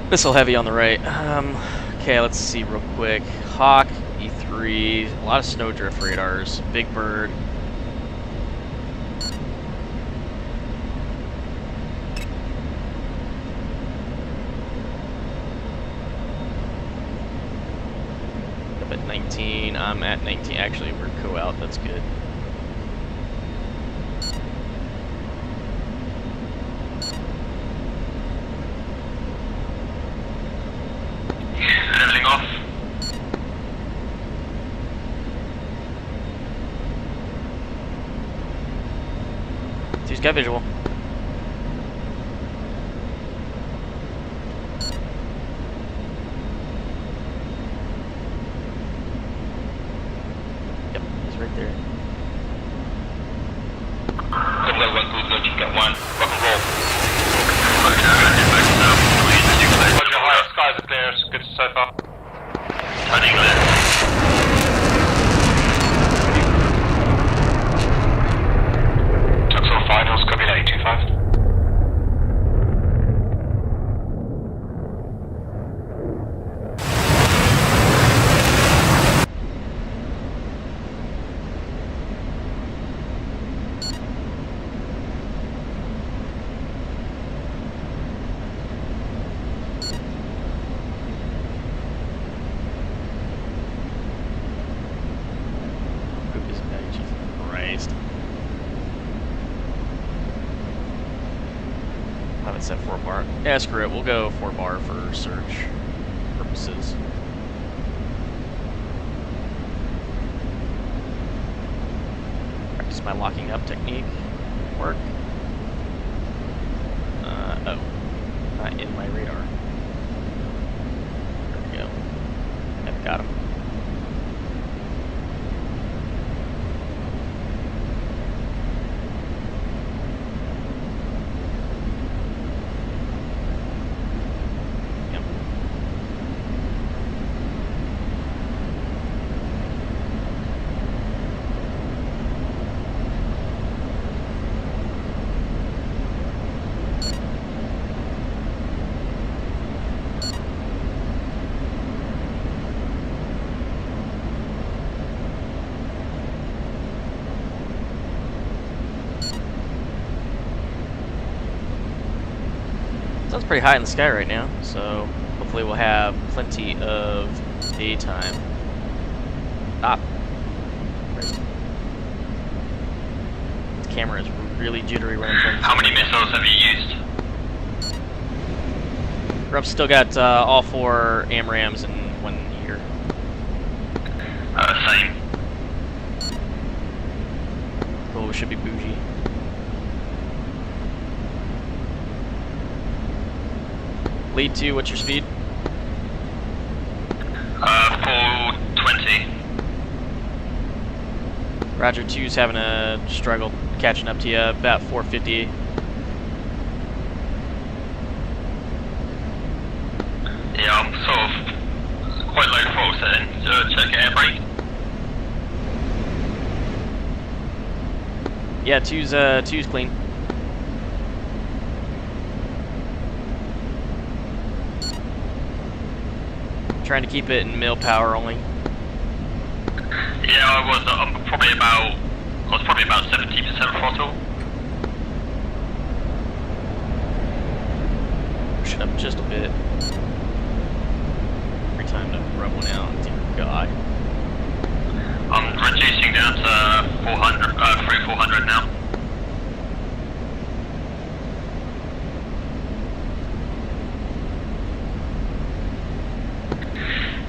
missile heavy on the right. Okay, let's see real quick. Hawk, E3, a lot of snowdrift radars, Big Bird. Up at 19, I'm at 19. Actually, we're co-out, that's good. Leveling off. Two's got visual. Yep, he's right there. Tomcat 1, 2's gonna check at 1. Rock and roll. Roger, higher skies are clear. It's good so far. Turning left. Tuxedo finals, copy 825. Goodness, Jesus Christ. Have it set 4 bar. Yeah, screw it. We'll go 4 bar for search purposes. Practice my locking up technique. Work. Oh. Not in my radar. There we go. I've got him. Yep. Sun's pretty high in the sky right now, so hopefully we'll have plenty of daytime. Stop. This camera is really jittery when I'm trying to... How many missiles have you used? Grub's still got all 4 AMRAAMs and 1 here. Same. Cool, we should be bougie. Lead 2, what's your speed? 420. Roger, 2's having a struggle catching up to you, about 450. Yeah, I'm sort of quite low throttle setting, so check air brake. Yeah, 2's clean. Trying to keep it in mil power only. Yeah, I was probably about 70% throttle. Push it up just a bit. Every time to rub one out, dear God. I'm reducing down to 400 now.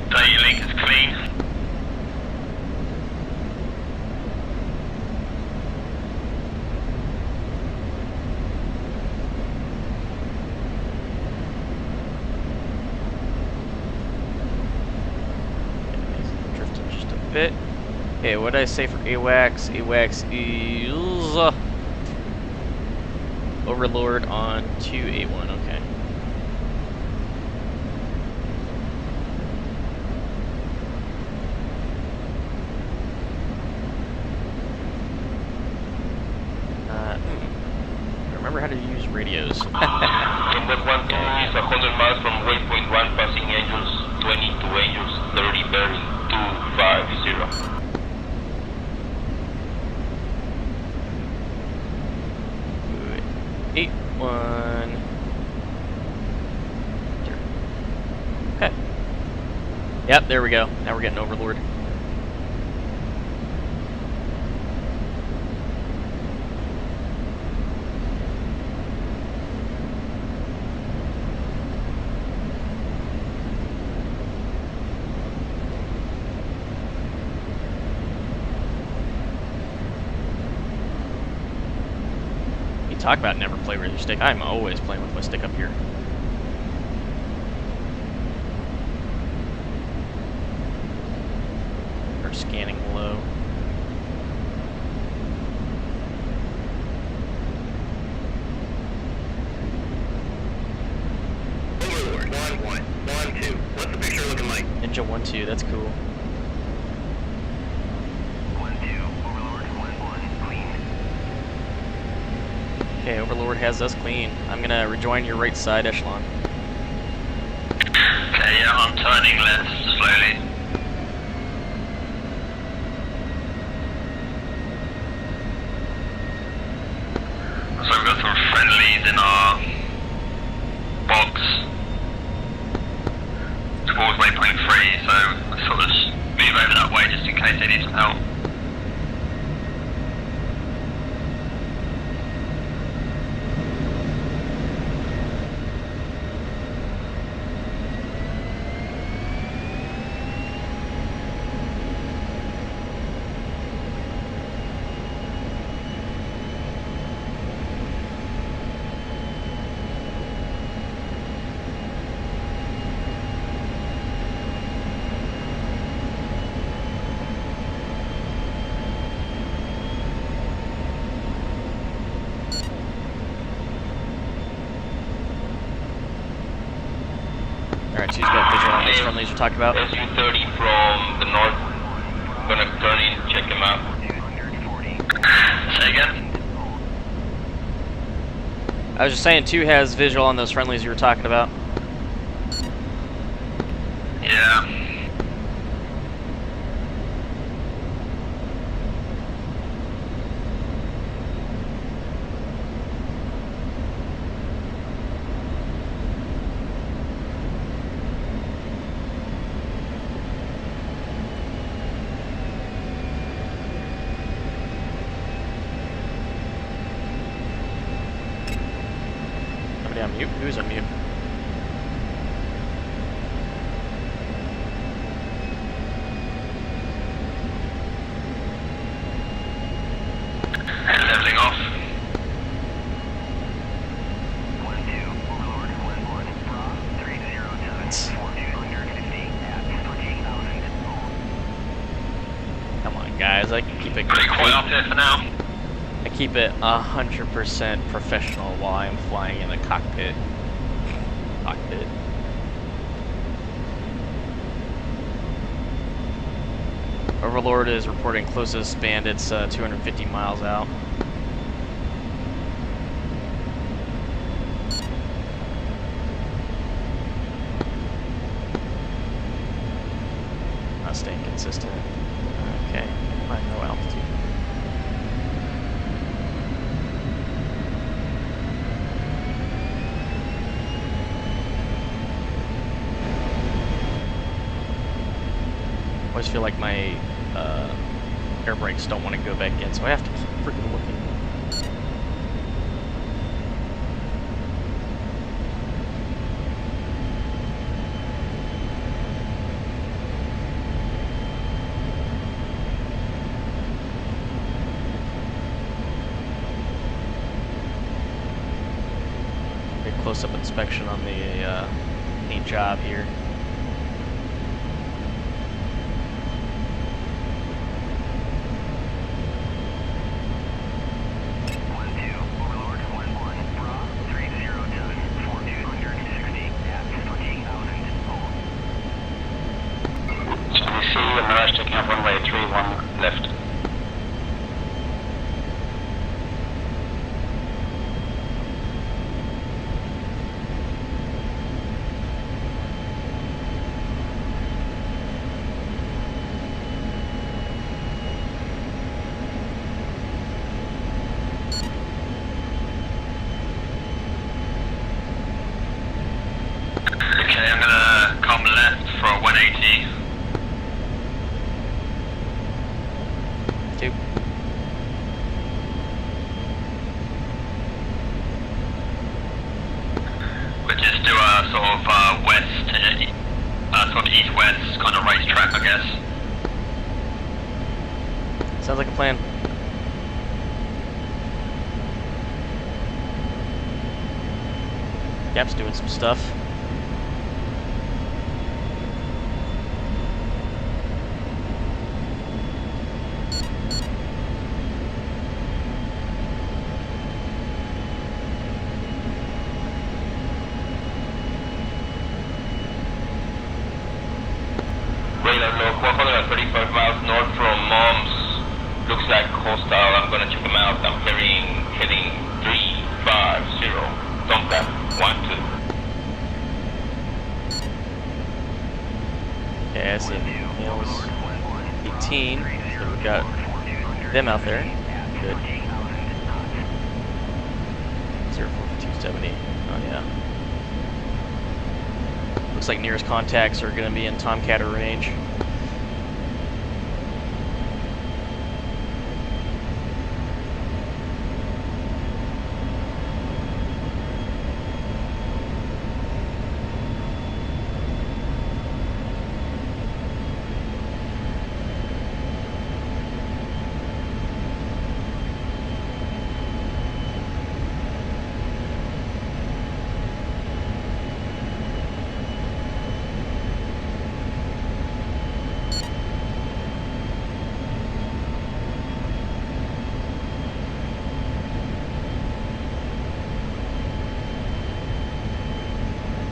Data link is clean. Drifting just a bit. Okay, what did I say for AWACS? AWACS is Overlord on 281, okay. Remember how to use radios. Number 12 is 100 miles from waypoint 1, passing angels 22 angels 30, bearing 250. 81. Okay. Yep, there we go. Now we're getting Overlord. Talk about never play with your stick. I'm always playing with my stick up here. Or scanning low. Overlord, 1-1, 1-2. What's the picture looking like? Ninja 1-2, that's cool. Okay, Overlord has us clean. I'm gonna rejoin your right side echelon. Okay, yeah, I'm turning left slowly. So we've got some friendlies in our box towards waypoint 3, so we'll sort of move over that way just in case they need some help. Alright, so he's got visual on those friendlies you're talking about. SU-30 from the north. Gonna turn in, check him out. Say again? I was just saying 2 has visual on those friendlies you were talking about. Yeah. mute? Who's on mute? Leveling off. Come on, guys. I can keep it Pretty quiet up here for now. I keep it 100% professional while I'm flying in the cockpit. Overlord is reporting closest bandits 250 miles out. Not staying consistent. Okay, find no altitude. I always feel like my air brakes don't want to go back in, so I have to keep freaking looking. Get close-up inspection on the paint job here. Runway 31 left. Okay, I'm gonna come left for 180. Which is to sort of west, sort of east-west kind of racetrack, I guess. Sounds like a plan. Cap's doing some stuff. Radar log 135 miles north from Moms. Looks like hostile. I'm gonna check them out. I'm heading 350. Dump that. 12. Okay, I see males 18. So we've got them out there. Good. 04270. Oh yeah. Looks like nearest contacts are going to be in Tomcatter range.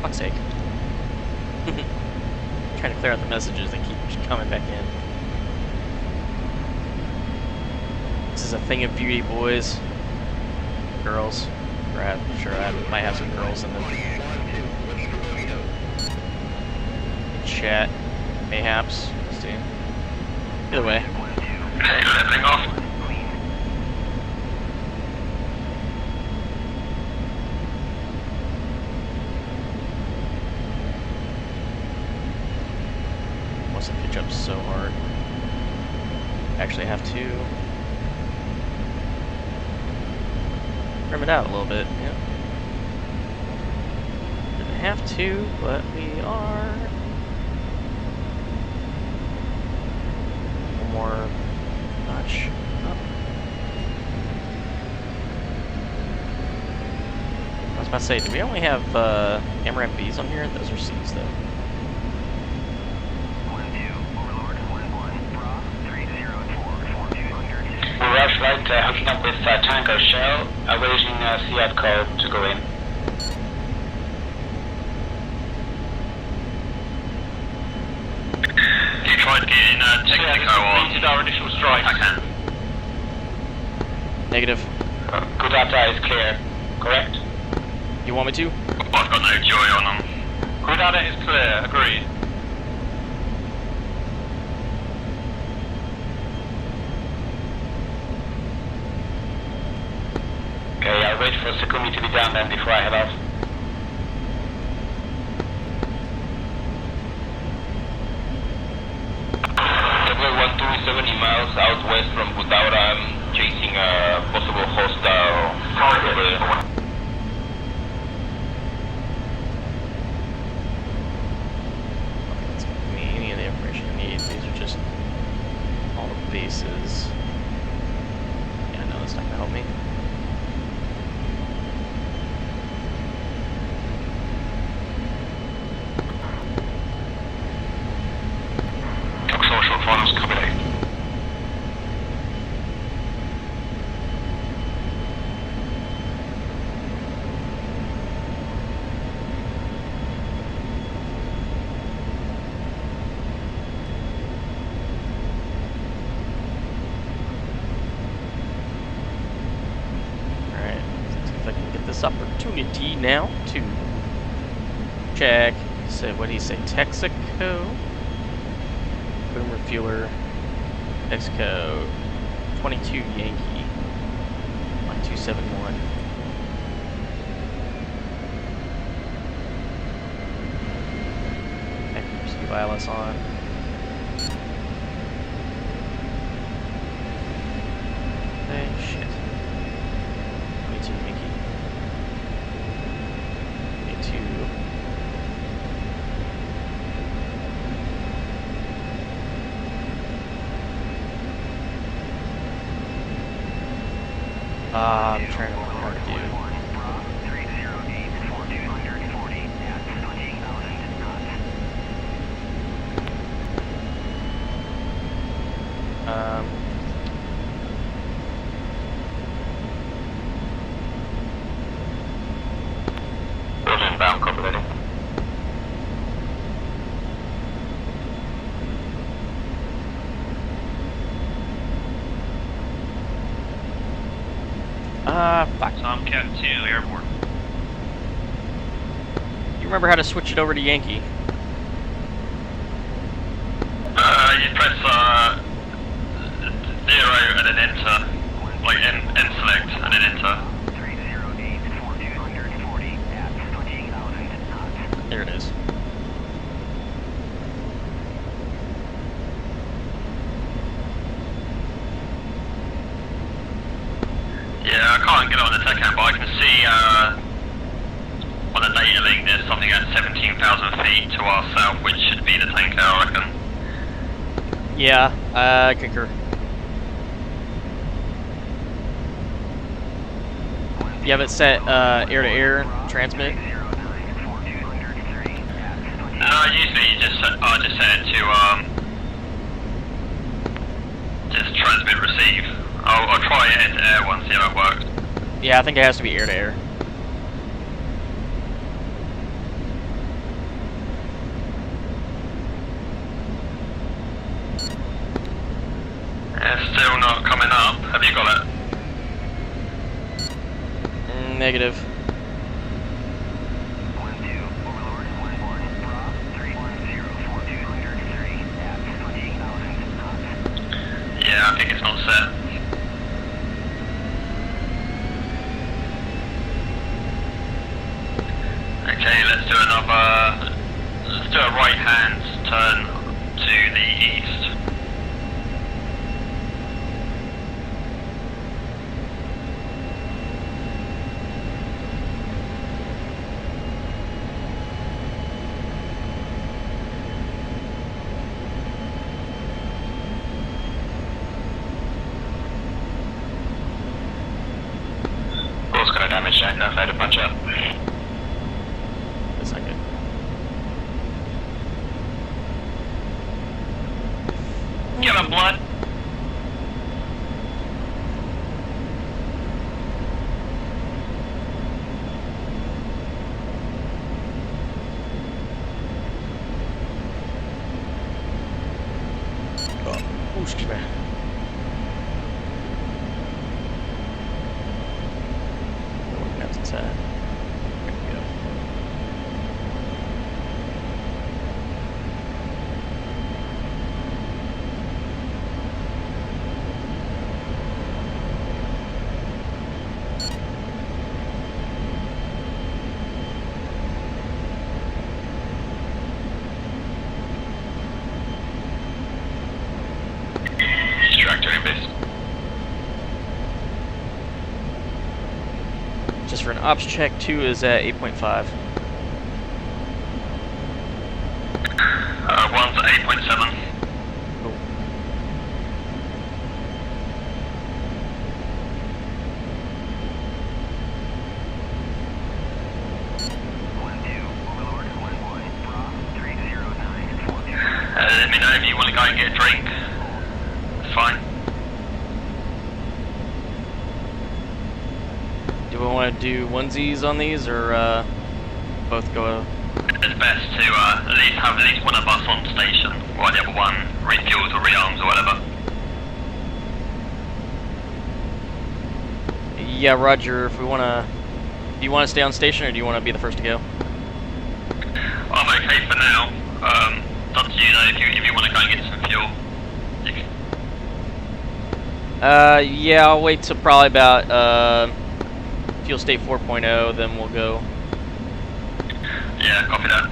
Fuck's sake. Trying to clear out the messages that keep coming back in. This is a thing of beauty, boys. Girls. Or I'm sure I might have some girls in the chat. Mayhaps. Let's see. Either way. Leveling off. Must have pitched up so hard. Actually have to trim it out a little bit, yeah. have to, but we are. One more notch up. I was about to say, do we only have AMRAAM Bs on here? Those are Cs though. Rush light hooking up with tanker shell, awaiting CF code to go in. You tried getting Texaco on. Completed our initial strike. I can. Negative. Good data is clear, correct? You want me to? I've got no joy on them. Good data is clear, agreed. Okay, I'll wait for Sakumi to be down then before I head off. $170 miles southwest from Budaura. I'm chasing a possible hostile target. That's giving me any of the information I need. These are just all the bases. Yeah, no, that's not gonna help me. Social finals coming in. Alright, let's see if I can get this opportunity now to check. So, what did he say? Texaco? Boom refueler. Texaco. 22 Yankee. Line 271. Accuracy wireless on. Hey, shit. 22 Yankee. 22. I'm trying to remember how to do. Inbound, copy ready. Fuck. Tomcat 2 airborne. You remember how to switch it over to Yankee? You press 0 and then enter. Like N select and then enter. There it is. Yeah, I can't get on the tech camp, but I can see on the data link there's something at 17,000 feet to our south, which should be the tanker, I reckon. Yeah, I concur. You have it set air-to-air transmit? No, usually you just set it to just transmit receive. I'll try it into air one, see how it works. Yeah, I think it has to be air-to-air. It's still not coming up. Have you got it? Negative. Yeah, I think it's not set. Okay, let's do a right hand turn to the east. check, no fair to punch up. That's not good. Give him blood. Oh, excuse me. That's there we go. Tractor in base. Just for an ops check, 2 is at 8.5. 1's at 8.7. Cool. Let me know if you want to go and get a drink. It's fine. Do we want to do onesies on these, or both go? It's best to at least have at least one of us on station, while the other one refuels or rearms or whatever. Yeah, Roger. If we want to, do you want to stay on station, or do you want to be the first to go? I'm okay for now. It's up to you though, if you want to go and get some fuel. You can... Yeah, I'll wait till probably about fuel state 4.0, then we'll go. Yeah, copy that.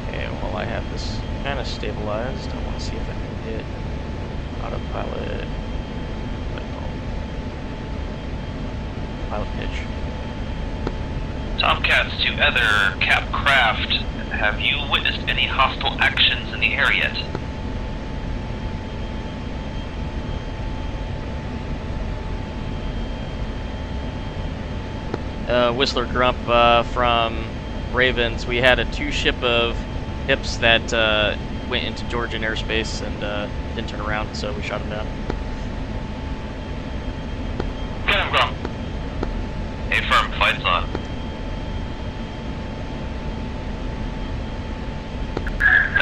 Okay, while I have this kind of stabilized, I want to see if I can hit autopilot. Pilot pitch. Tomcats to other cap craft, have you witnessed any hostile actions in the area yet? Whistler Grump from Ravens, we had a 2-ship of hips that went into Georgian airspace and didn't turn around, so we shot them down. Get him, Grump. Hey, firm, fight's on.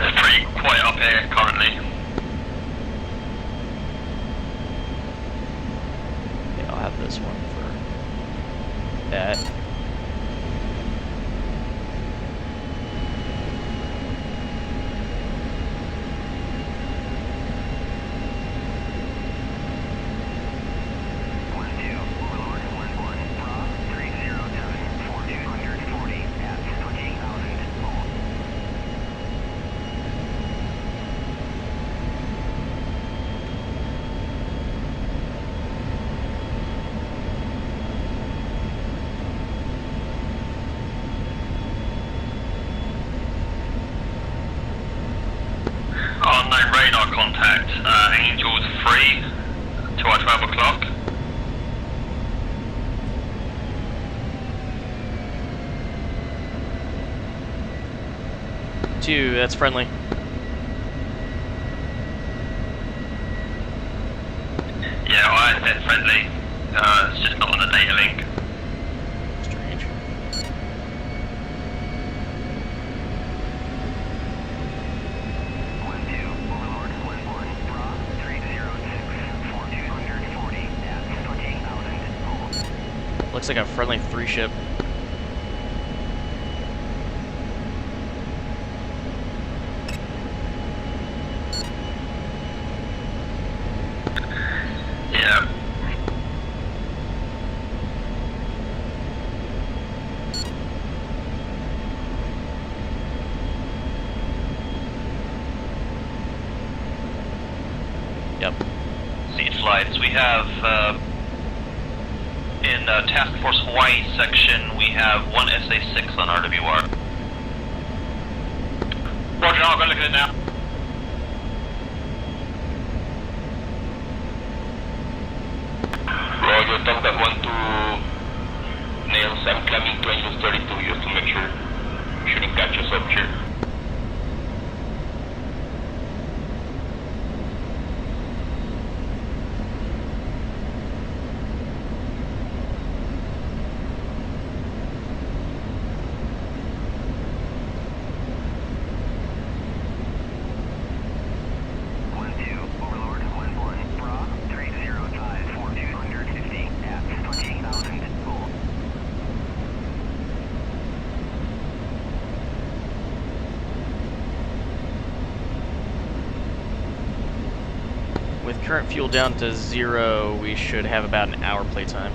It's pretty quiet up here currently. Okay, I'll have this one for that. Unknown radar contact, Angels 3 to our 12 o'clock. Two, that's friendly. Yeah, I said friendly. It's just not on the data link. Strange. Looks like a friendly 3-ship. Yeah. Yep. Seat flights. We have in Task Force Hawaii section, we have one SA-6 on RWR. Roger, I'll go look at it now. Roger, Tomcat 1 to Nails. I'm climbing to Angels 32 just to make sure we shouldn't catch us up here. With current fuel down to 0, we should have about an hour playtime.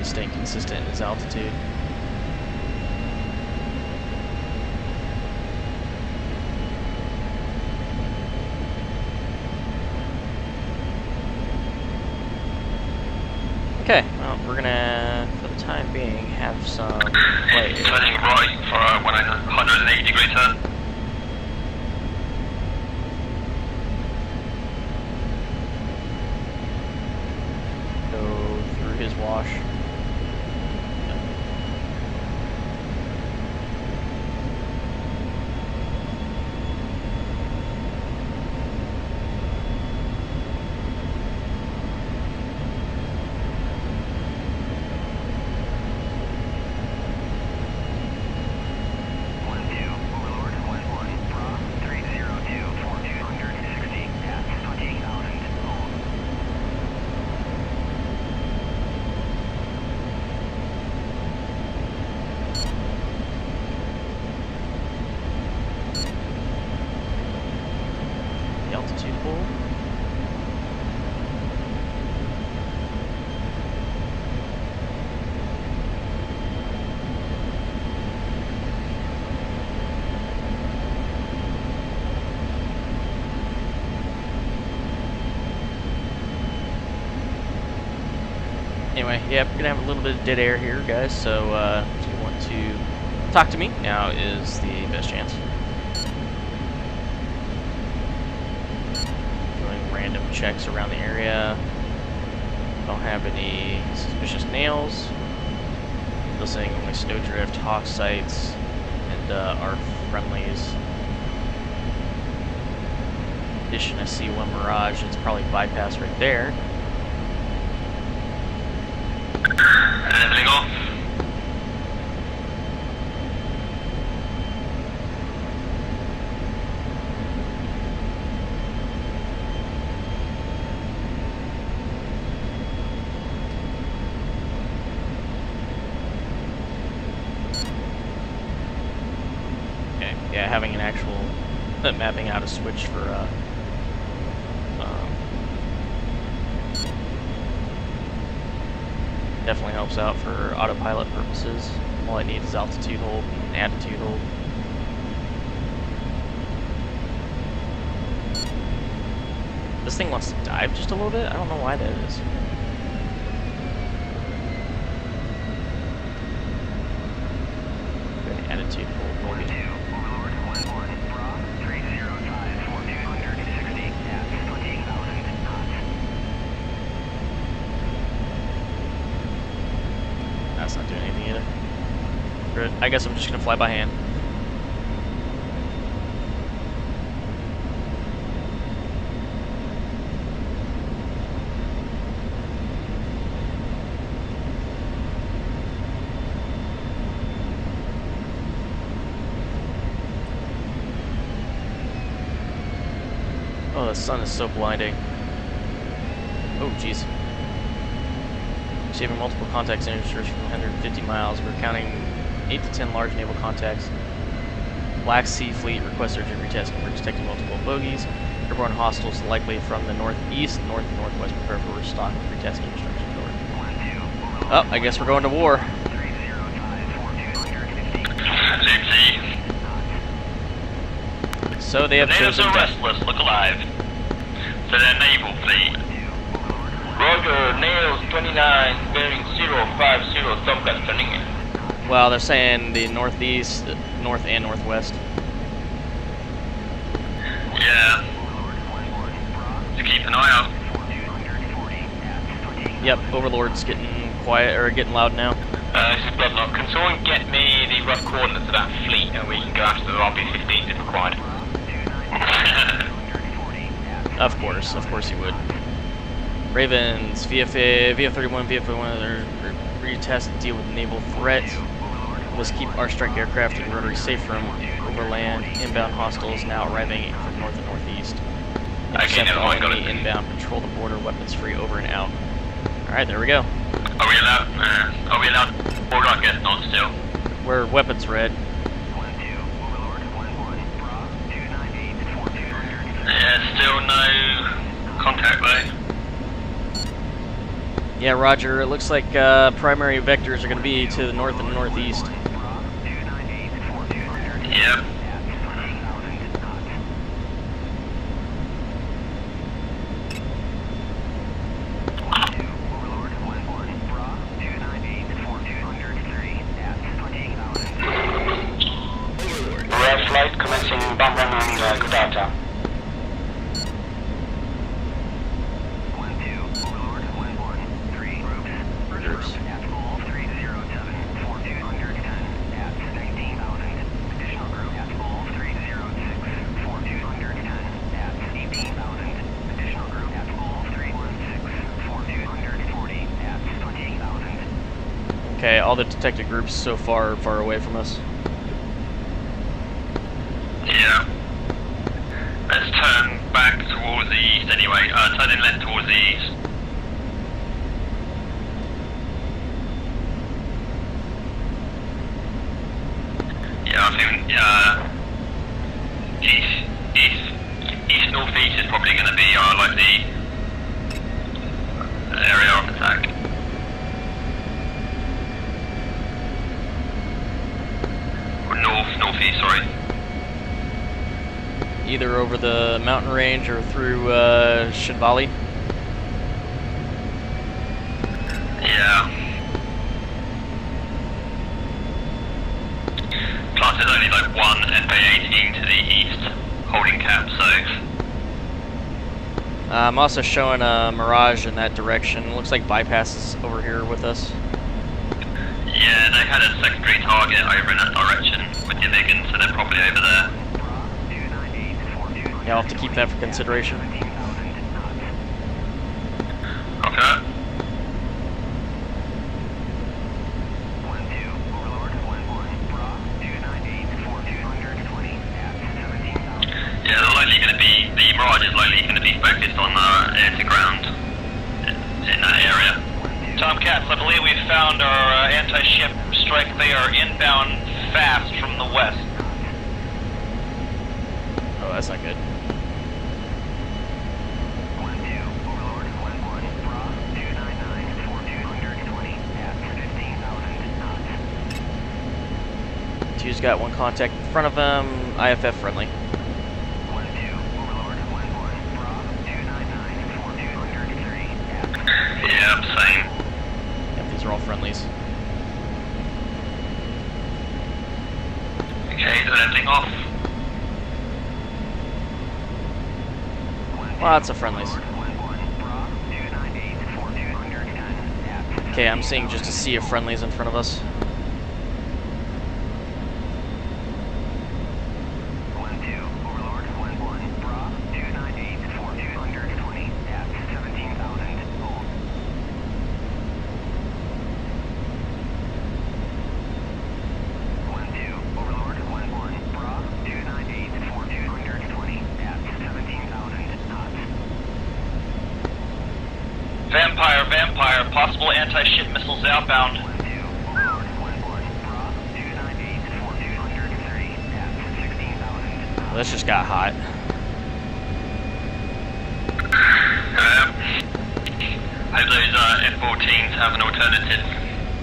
Staying consistent in his altitude. Okay, well, we're gonna, for the time being, have some play. Turning right for a 180 degree turn. Go through his wash. Altitude hold. Anyway, yeah, we're gonna have a little bit of dead air here, guys, so if you want to talk to me, now is the best chance. Random checks around the area. Don't have any suspicious nails. Still saying only snowdrift, hawk sites, and our friendlies. In addition, I see one Mirage. It's probably bypass right there. Leveling off. Yeah, having an actual mapping out a switch for definitely helps out for autopilot purposes. All I need is altitude hold and attitude hold. This thing wants to dive just a little bit. I don't know why that is. Good attitude hold, maybe. That's not doing anything either. Good. I guess I'm just gonna fly by hand. the sun is so blinding. Oh, jeez. Receiving multiple contacts in from 150 miles. We're counting 8 to 10 large naval contacts. Black Sea Fleet requests urgent retasking. We're detecting multiple bogies. Airborne hostiles likely from the northeast, north, and northwest. Prepare for restock with retasking instructions. Over. Oh, I guess we're going to war. So they have chosen death. Restless, look alive. To their naval fleet. Roger, Nails 29, bearing 050, Tomcat turning in. Well, they're saying the northeast, north and northwest. Yeah. To keep an eye out. Yep, Overlord's getting quiet, or getting loud now. This is Bloodlock. Can someone get me the rough coordinates of that fleet and we can go after the RB-15s if required? Of course he would. Ravens, VF-31, VF-31, they're retest to deal with naval threats. Must keep our strike aircraft and rotary safe from overland. Inbound hostiles now arriving from north and northeast. Intercept all enemy inbound, patrol the border, weapons free, over and out. Alright, there we go. Are we allowed hold on, get on still? We're weapons red. Yeah, still no contact though. Yeah, roger. It looks like primary vectors are going to be to the north and northeast. Yep. Red flight commencing Bamban and Gudata. Okay, all the detected groups so far are far away from us. Yeah. Let's turn back towards the east anyway. Turn inland towards the east. Yeah, I think east northeast is probably going to be our likely area of attack. Or northeast, sorry. Either over the mountain range or through Shidvali. Yeah. Plus there's only like one FA-18 to the east holding cap, so... I'm also showing a Mirage in that direction. Looks like Bypass is over here with us. Yeah, they had a secondary target over in that direction with the Vigans, so they're probably over there. Yeah, I'll have to keep that for consideration. Okay. Yeah, they're likely going to be, the Mirage is likely going to be focused on air-to-ground in that area. Tomcats, I believe we've found our anti-ship strike. They are inbound fast from the west. Oh, that's not good. Two's got one contact in front of him. IFF friendly. Yeah, same. Yep, these are all friendlies. Okay, is everything off? Lots of friendlies. Okay, I'm seeing just a sea of friendlies in front of us. Possible anti-ship missiles outbound. Well, this just got hot. Hope those F-14s have an alternative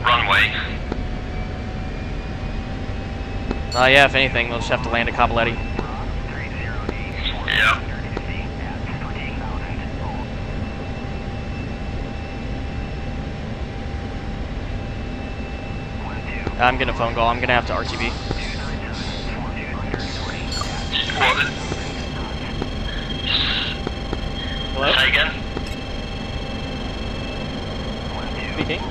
runway. Yeah, if anything, they'll just have to land at Caballetti. Yeah. I'm getting a phone call. I'm gonna have to RTB. What? Hello? Say again? Speaking.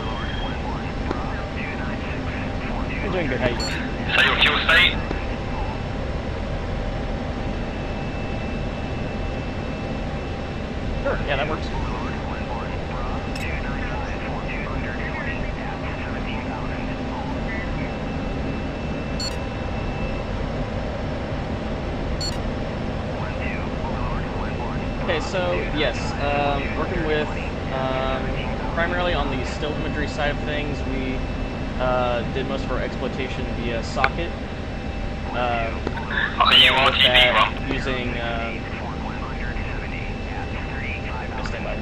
I'm doing good. How you doing? Say your fuel state? Sure. Yeah, that works. Okay, so yes, working with primarily on the still imagery side of things, we did most of our exploitation via socket. You RTB one? Using stand by.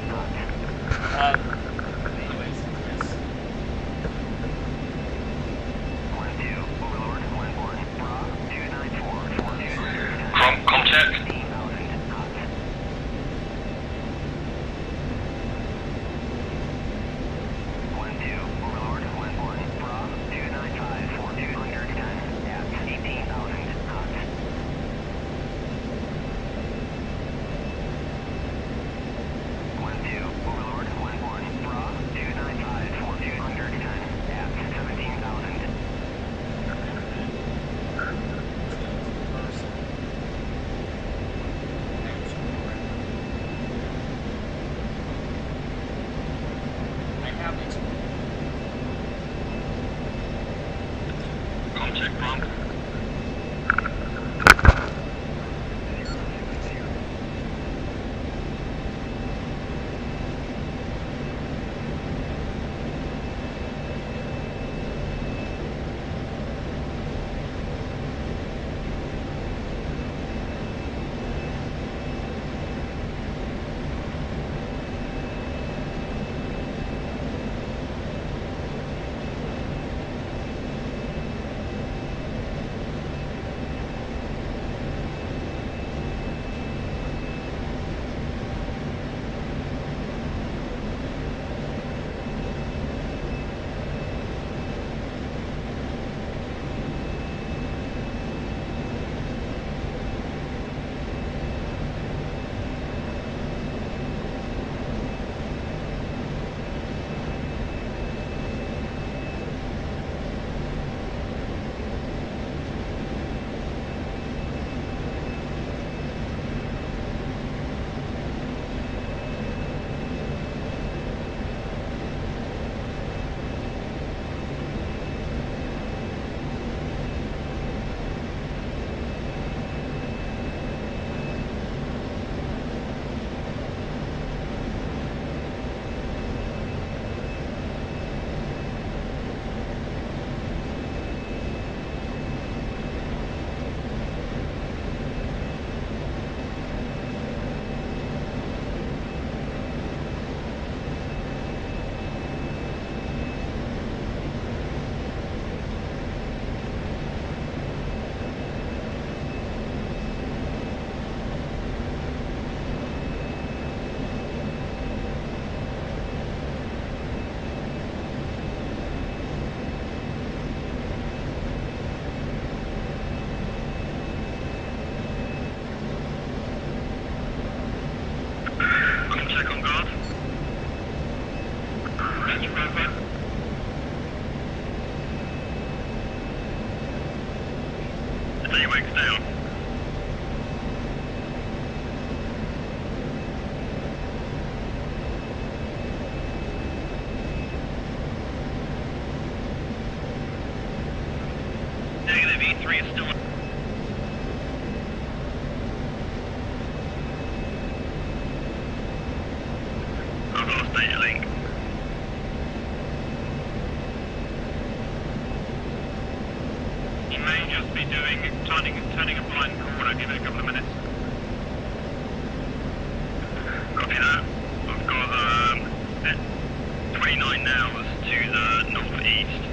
Anyways, yes. Com check. Com check, Bronk. You may just be turning a blind corner. Give it a couple of minutes. Copy that. I've got 29 now to the northeast.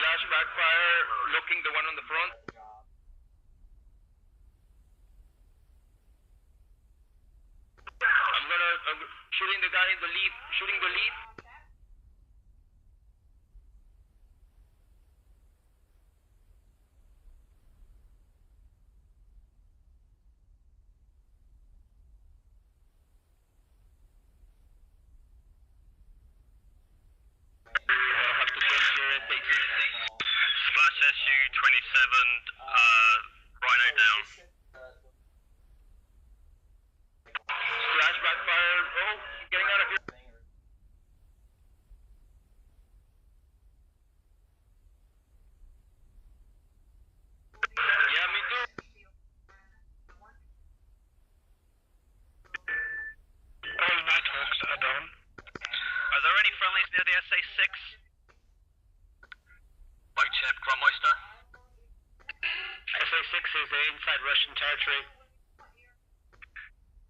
Splash backfire, looking the one on the front. I'm shooting the guy in the lead, shooting the lead. Splash SU-27, Rhino down. Splash backfire, oh, getting out of here. friendlies near the SA-6. Right check, Grumweister. SA-6 is inside Russian territory.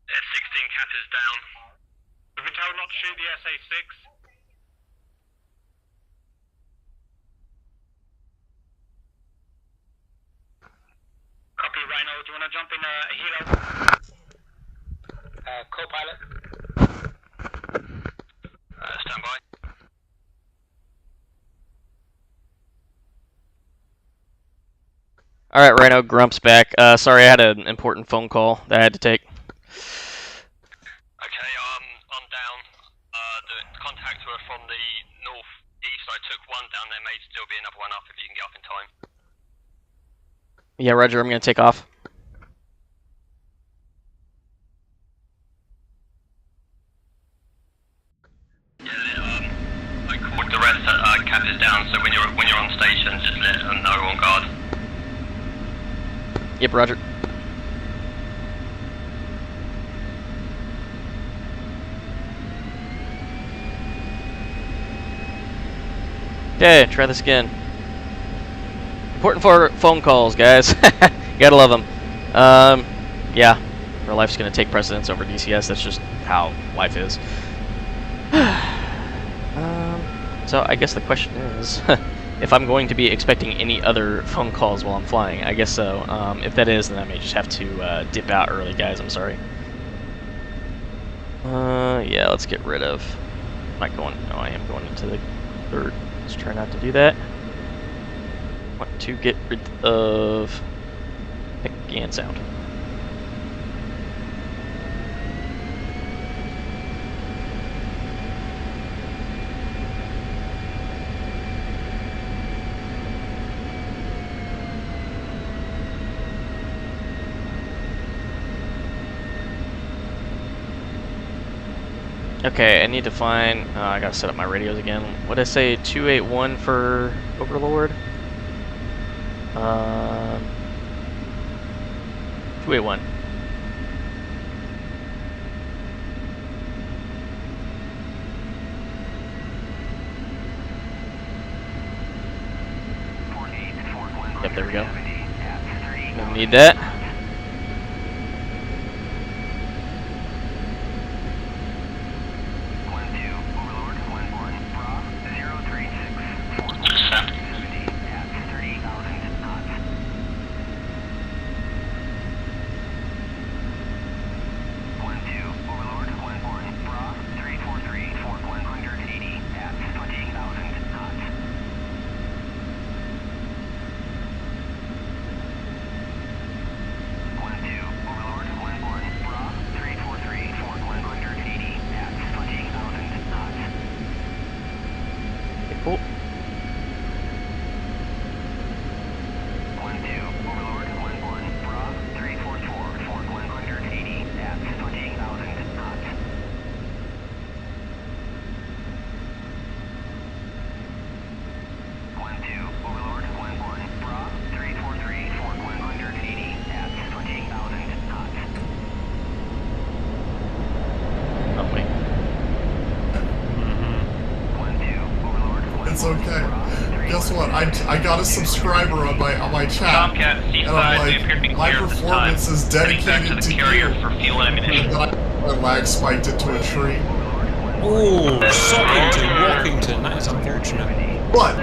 F-16 cap is down. We've been told not to shoot the SA-6. Copy, Rhino. Do you want to jump in a helo? Co-pilot. Stand by. Alright, Rhino, Grump's back. Sorry, I had an important phone call that I had to take. Okay, I'm down. The contacts were from the northeast. I took one down. There may still be another one up if you can get up in time. Yeah, Roger, I'm going to take off. I called the rest. Cap is down. So when you're on station, just let them know on guard. Yep, Roger. Okay, try this again. Important for phone calls, guys. Gotta love them. Yeah, real life's gonna take precedence over DCS. That's just how life is. So I guess the question is, if I'm going to be expecting any other phone calls while I'm flying. I guess so. If that is, then I may just have to dip out early, guys. I'm sorry. Yeah, let's get rid of. I'm not going. No, I am going into the third. Let's try not to do that. Want to get rid of and sound. Okay, I need to find. I gotta set up my radios again. What did I say? 281 for Overlord. 281. Yep, there we go. Don't need that. Cool. It's okay. Guess what? I got a subscriber on my chat, and I'm like, my performance is dedicated to you. And my lag spiked into a tree. Oh, Sockington, Walkington, that is unfortunate. But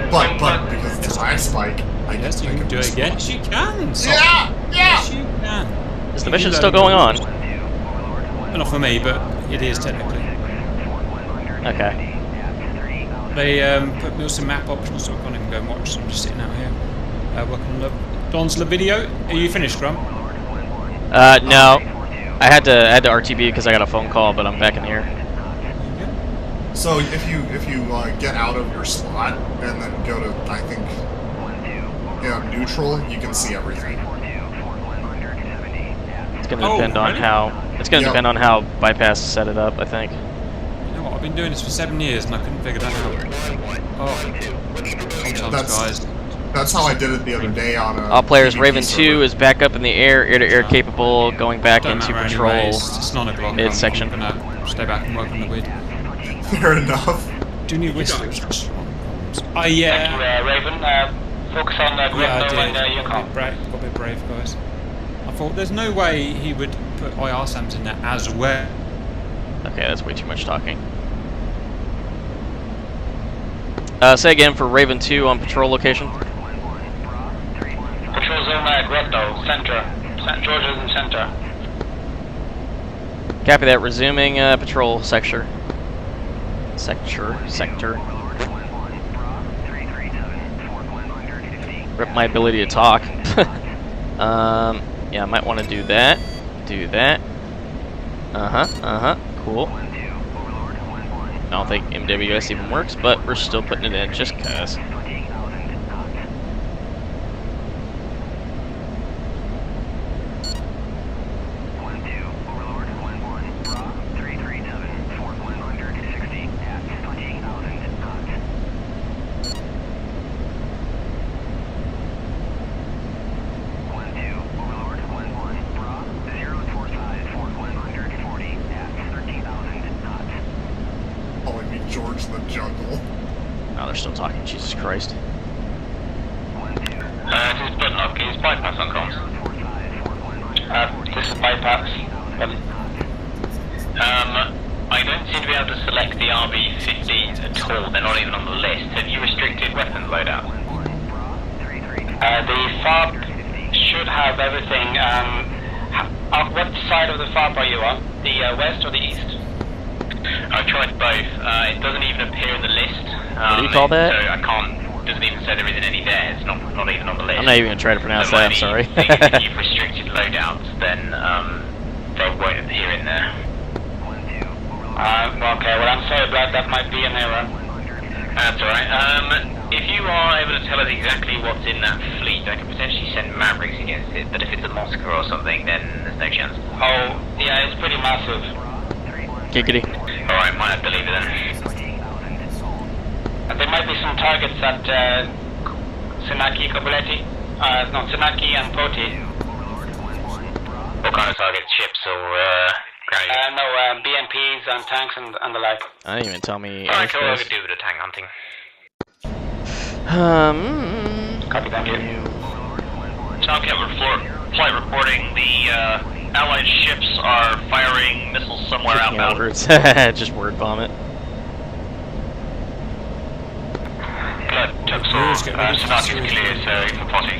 because it's a lag spike, I guess you can do it again. Yes, you can. Yeah. Yes, you can. Is the mission still going on? Not for me, but it is technically. Okay. They put me on some map options, so I can't even go and watch. So I'm just sitting out here working on Don's video. Are you finished, Grum? No. I had to RTB because I got a phone call, but I'm back in the air. So if you get out of your slot and then go to, I think, neutral, you can see everything. It's gonna depend on how. It's gonna depend on how bypass set it up, I think. You know what? I've been doing this for 7 years and I couldn't figure that out. Oh, sometimes, guys. That's how I did it the other day on a. All players, PvP Raven server. 2 is back up in the air, air-to-air capable, going back Don't into matter patrol anyways. It's 9 o'clock. mid-section. I'm gonna stay back and work on the WID. Fair enough. Do you need whistles? Oh, Thank you, Raven. Focus on Grim and Yukon. Got a bit brave, guys. I thought there's no way he would put IR SAMs in there as well. Okay, that's way too much talking. Say again for Raven 2 on patrol location. Patrol zone Grotto, center. St. George's in center. Copy that. Resuming patrol sector. Sector. Rip my ability to talk. Yeah, I might want to do that. Cool. I don't think MWS even works, but we're still putting it in just cause. George the Jungle. Oh, they're still talking. Jesus Christ. This is Butnock. Is bypass on comms? This is bypass. I don't seem to be able to select the RB-15s at all. They're not even on the list. Have you restricted weapons loadout? The FARP should have everything. What side of the FARP are you on? The west or the east? I've tried both. It doesn't even appear in the list. What do you call that? So I can't. Doesn't even say there isn't any there. It's not even on the list. I'm not even gonna try to pronounce that. I'm sorry. If you've restricted loadouts, then they won't appear in there. Okay. Well, I'm sorry, Brad. That might be an error. That's alright. If you are able to tell us exactly what's in that fleet, I could potentially send Mavericks against it. But if it's a Moscow or something, then there's no chance. Oh, yeah, it's pretty massive. Giggity. Alright, might have to leave it then. There might be some targets at Tsunaki, Koboleti. No, Tsunaki and Poti. What kind of targets? Ships or ground? No, BMPs and tanks and the like. I didn't even tell me. Alright, cool, I could do with the tank hunting. Copy, thank you. Tomcat flight reporting the Allied ships are firing missiles somewhere outbound. Words. Just word vomit. Good. Tsunaki is clear, so for Poti.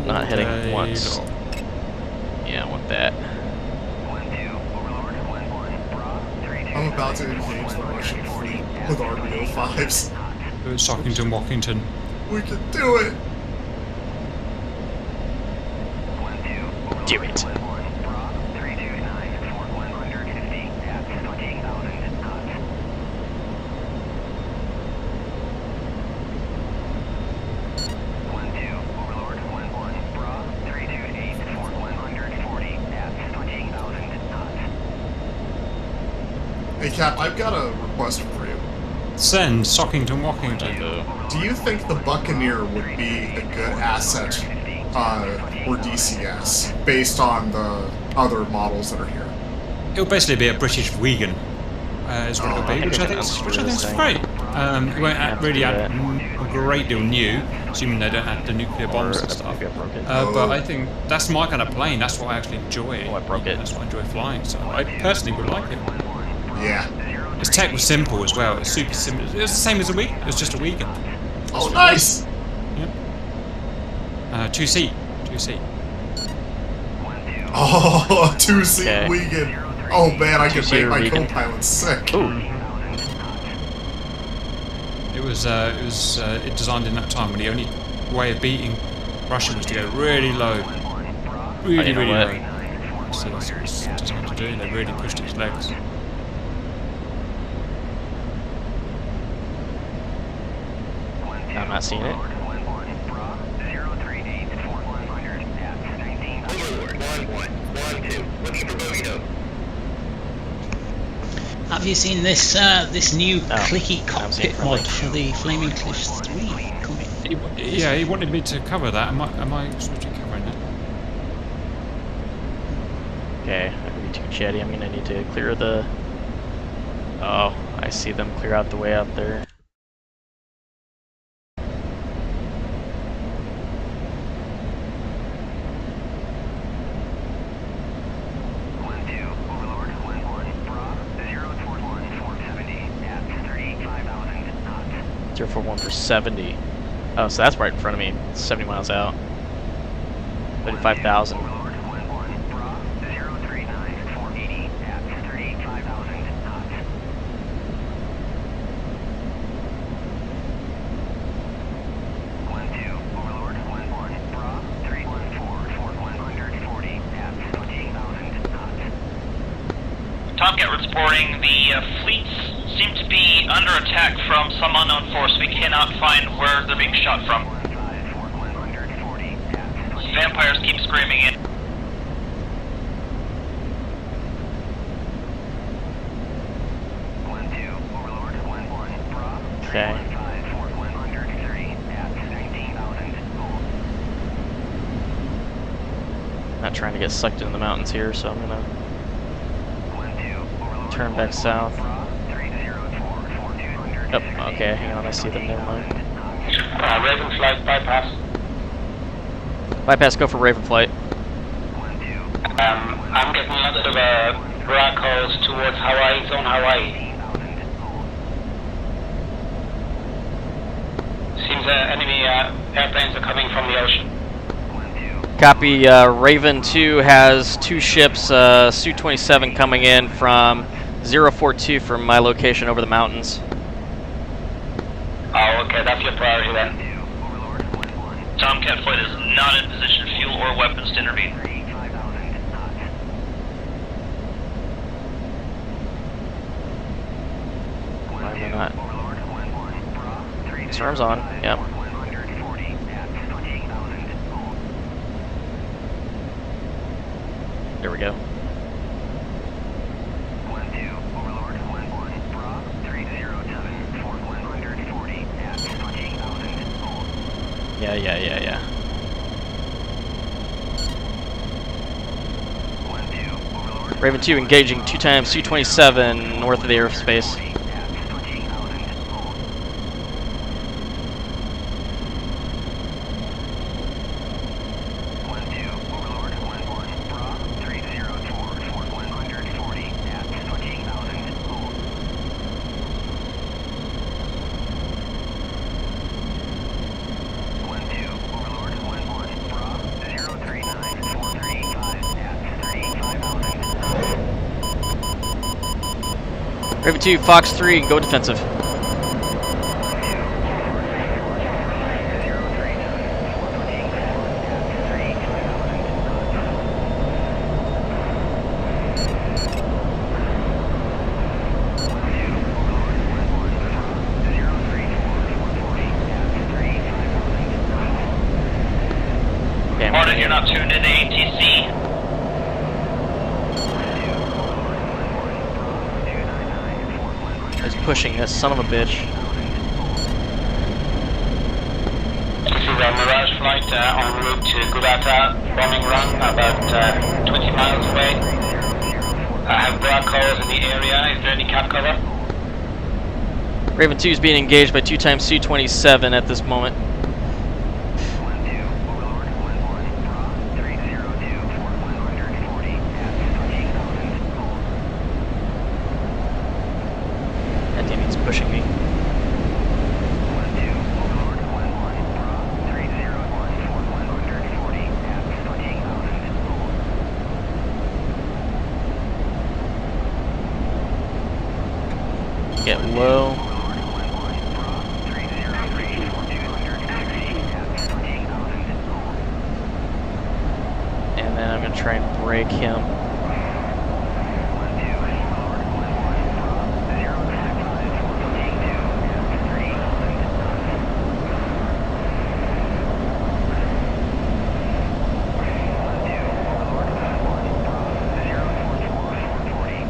Not hitting once. Yeah, I want that. I'm about to engage the Russian fleet with RBO-5s. Sockington, Walkington. We can do it! Do it. Hey Cap, I've got a request for you. Send Sockington, Walkington. Do you think the Buccaneer would be a good asset for DCS based on the other models that are here? It'll basically be a British vegan, is what it'll be, which I think is great. It won't really add a great deal new, assuming they don't add the nuclear bombs and stuff. But I think that's my kind of plane. That's what I actually enjoy. Oh, I broke it. That's what I enjoy flying. So I personally would like it. Yeah. Its tech was simple as well. It's super simple. It was the same as a vegan. It was just a vegan. Oh, nice. Yep. 2C. Oh, 2C Okay. vegan. Oh man, I could make my vegan. co-pilot sick. Ooh. It was designed in that time when the only way of beating Russia was to go really low. Really low. So that's what it's designed to do. They really pushed its legs. I'm not seeing it. Have you seen this this new clicky I'm cockpit seeing it from mod like- for the Flaming Cliffs 3 coming? Yeah, he wanted me to cover that. Am I supposed to be covering that? Okay, I could be too chatty. I'm gonna need to clear the... Oh, I see them clear out the way out there. For 1 for 70. Oh, so that's right in front of me. 70 miles out. 35,000. Tomcat reporting the fleets seem to be under attack from some unknown force. We cannot find where they're being shot from. Vampires keep screaming in. Okay. Not trying to get sucked into the mountains here, so I'm gonna turn back south. Oh, okay, hang on, I see them, never mind. Raven flight bypass. Bypass, go for Raven flight. I'm getting lots of black holes towards Hawaii, zone Hawaii. Seems enemy airplanes are coming from the ocean. Copy, Raven 2 has 2 ships, Su-27 coming in from 042 from my location over the mountains. Oh, okay, that's your priority then. Tomcat flight is not in position, fuel or weapons to intervene. Why am I not? Storm's on, yep. There we go. Yeah. Raven 2 engaging 2 times Su-27 north of the airspace. Raven 2, Fox 3, go defensive. Pardon, you're not tuned into ATC. He's pushing this son of a bitch. This is a Mirage flight en route to Gudata bombing run, about 20 miles away. I have black holes in the area. Is there any cap cover? Raven 2 is being engaged by 2 times Su-27 at this moment. That damn he's pushing me. Get low. And then I'm going to try and break him.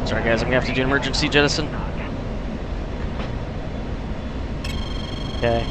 Sorry guys, I'm going to have to do an emergency jettison. Okay.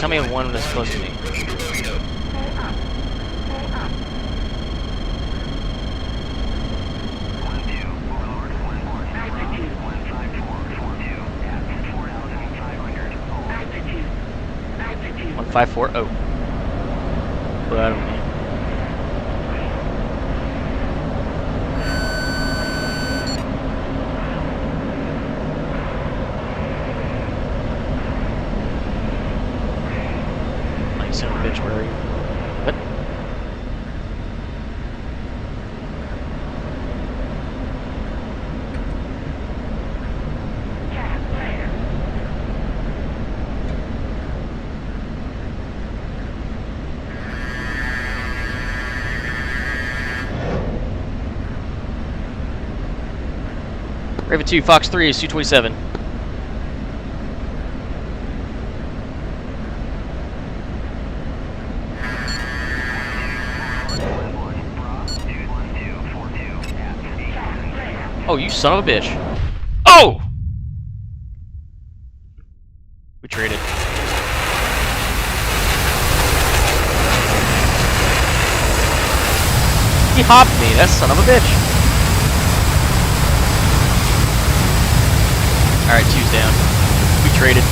tell me one that's close to me. Altitude. 154. Oh. Put out of me. Son of a bitch, where are you? What? Raven 2, Fox 3, Su-27. Oh, you son of a bitch. Oh! We traded. He hopped me, that son of a bitch. Alright, 2's down. We traded.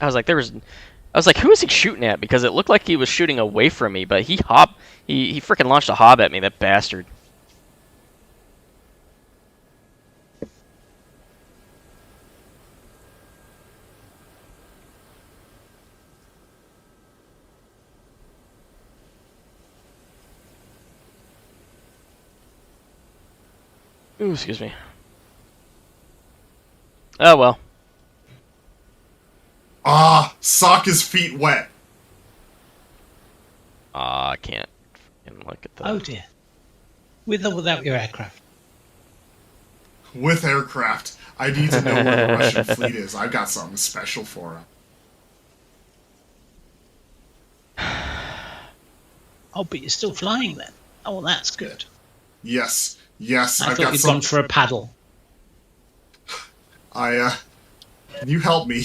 I was like, who is he shooting at? Because it looked like he was shooting away from me, but he freaking launched a hob at me, that bastard. Ooh, excuse me. Oh well. Ah, sock his feet wet. I can't look at that. Oh dear. With or without your aircraft? With aircraft. I need to know where the Russian fleet is. I've got something special for him. Oh, but you're still flying then. Oh, well, that's good. Yes. I thought you'd gone for a paddle. Can you help me?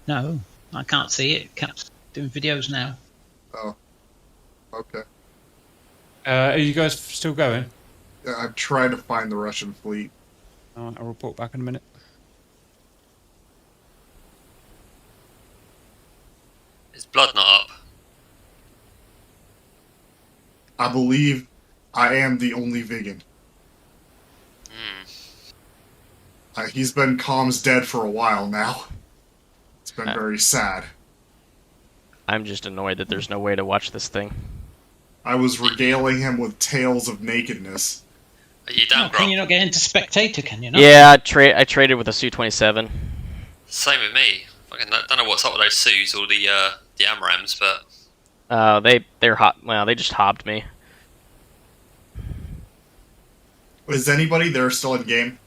No, I can't see it. Cap's doing videos now. Oh. Okay. Are you guys still going? Yeah, I'm trying to find the Russian fleet. Alright, I'll report back in a minute. Is blood not up? I believe I am the only vegan. He's been comms dead for a while now. It's been very sad. I'm just annoyed that there's no way to watch this thing. I was regaling him with tales of nakedness. Are you down, Can you not get into spectator, can you not? Yeah, I traded with a Su-27. Same with me. I don't know what's up with those Sus or the AMRAAMs, but they're hot. Well, they just hopped me. Is anybody there still in game?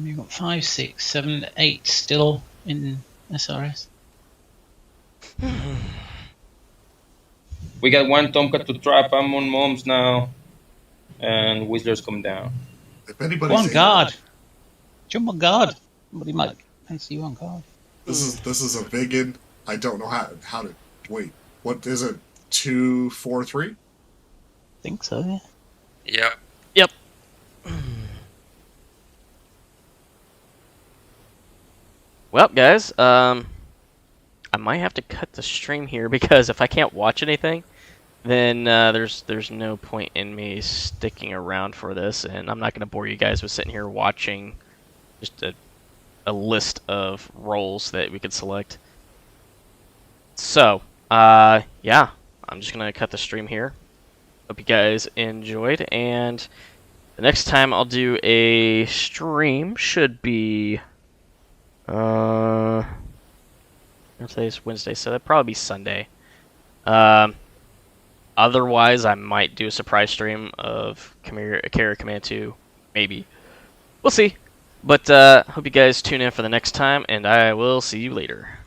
You've got 5, 6, 7, 8 still in SRS. We got one Tomcat to trap. I'm on Moms now, and Whistler's come down. If anybody's on guard, jump on guard. Somebody might see you on guard. This is a vegan. I don't know how to wait. What is it? 243? Think so. Yeah. Yep. Well, guys, I might have to cut the stream here because if I can't watch anything, then there's no point in me sticking around for this, and I'm not going to bore you guys with sitting here watching just a list of roles that we could select. So, yeah, I'm just going to cut the stream here. Hope you guys enjoyed, and the next time I'll do a stream should be... Today's Wednesday, so that'd probably be Sunday. Otherwise, I might do a surprise stream of Carrier Command 2, maybe. We'll see. But hope you guys tune in for the next time, and I will see you later.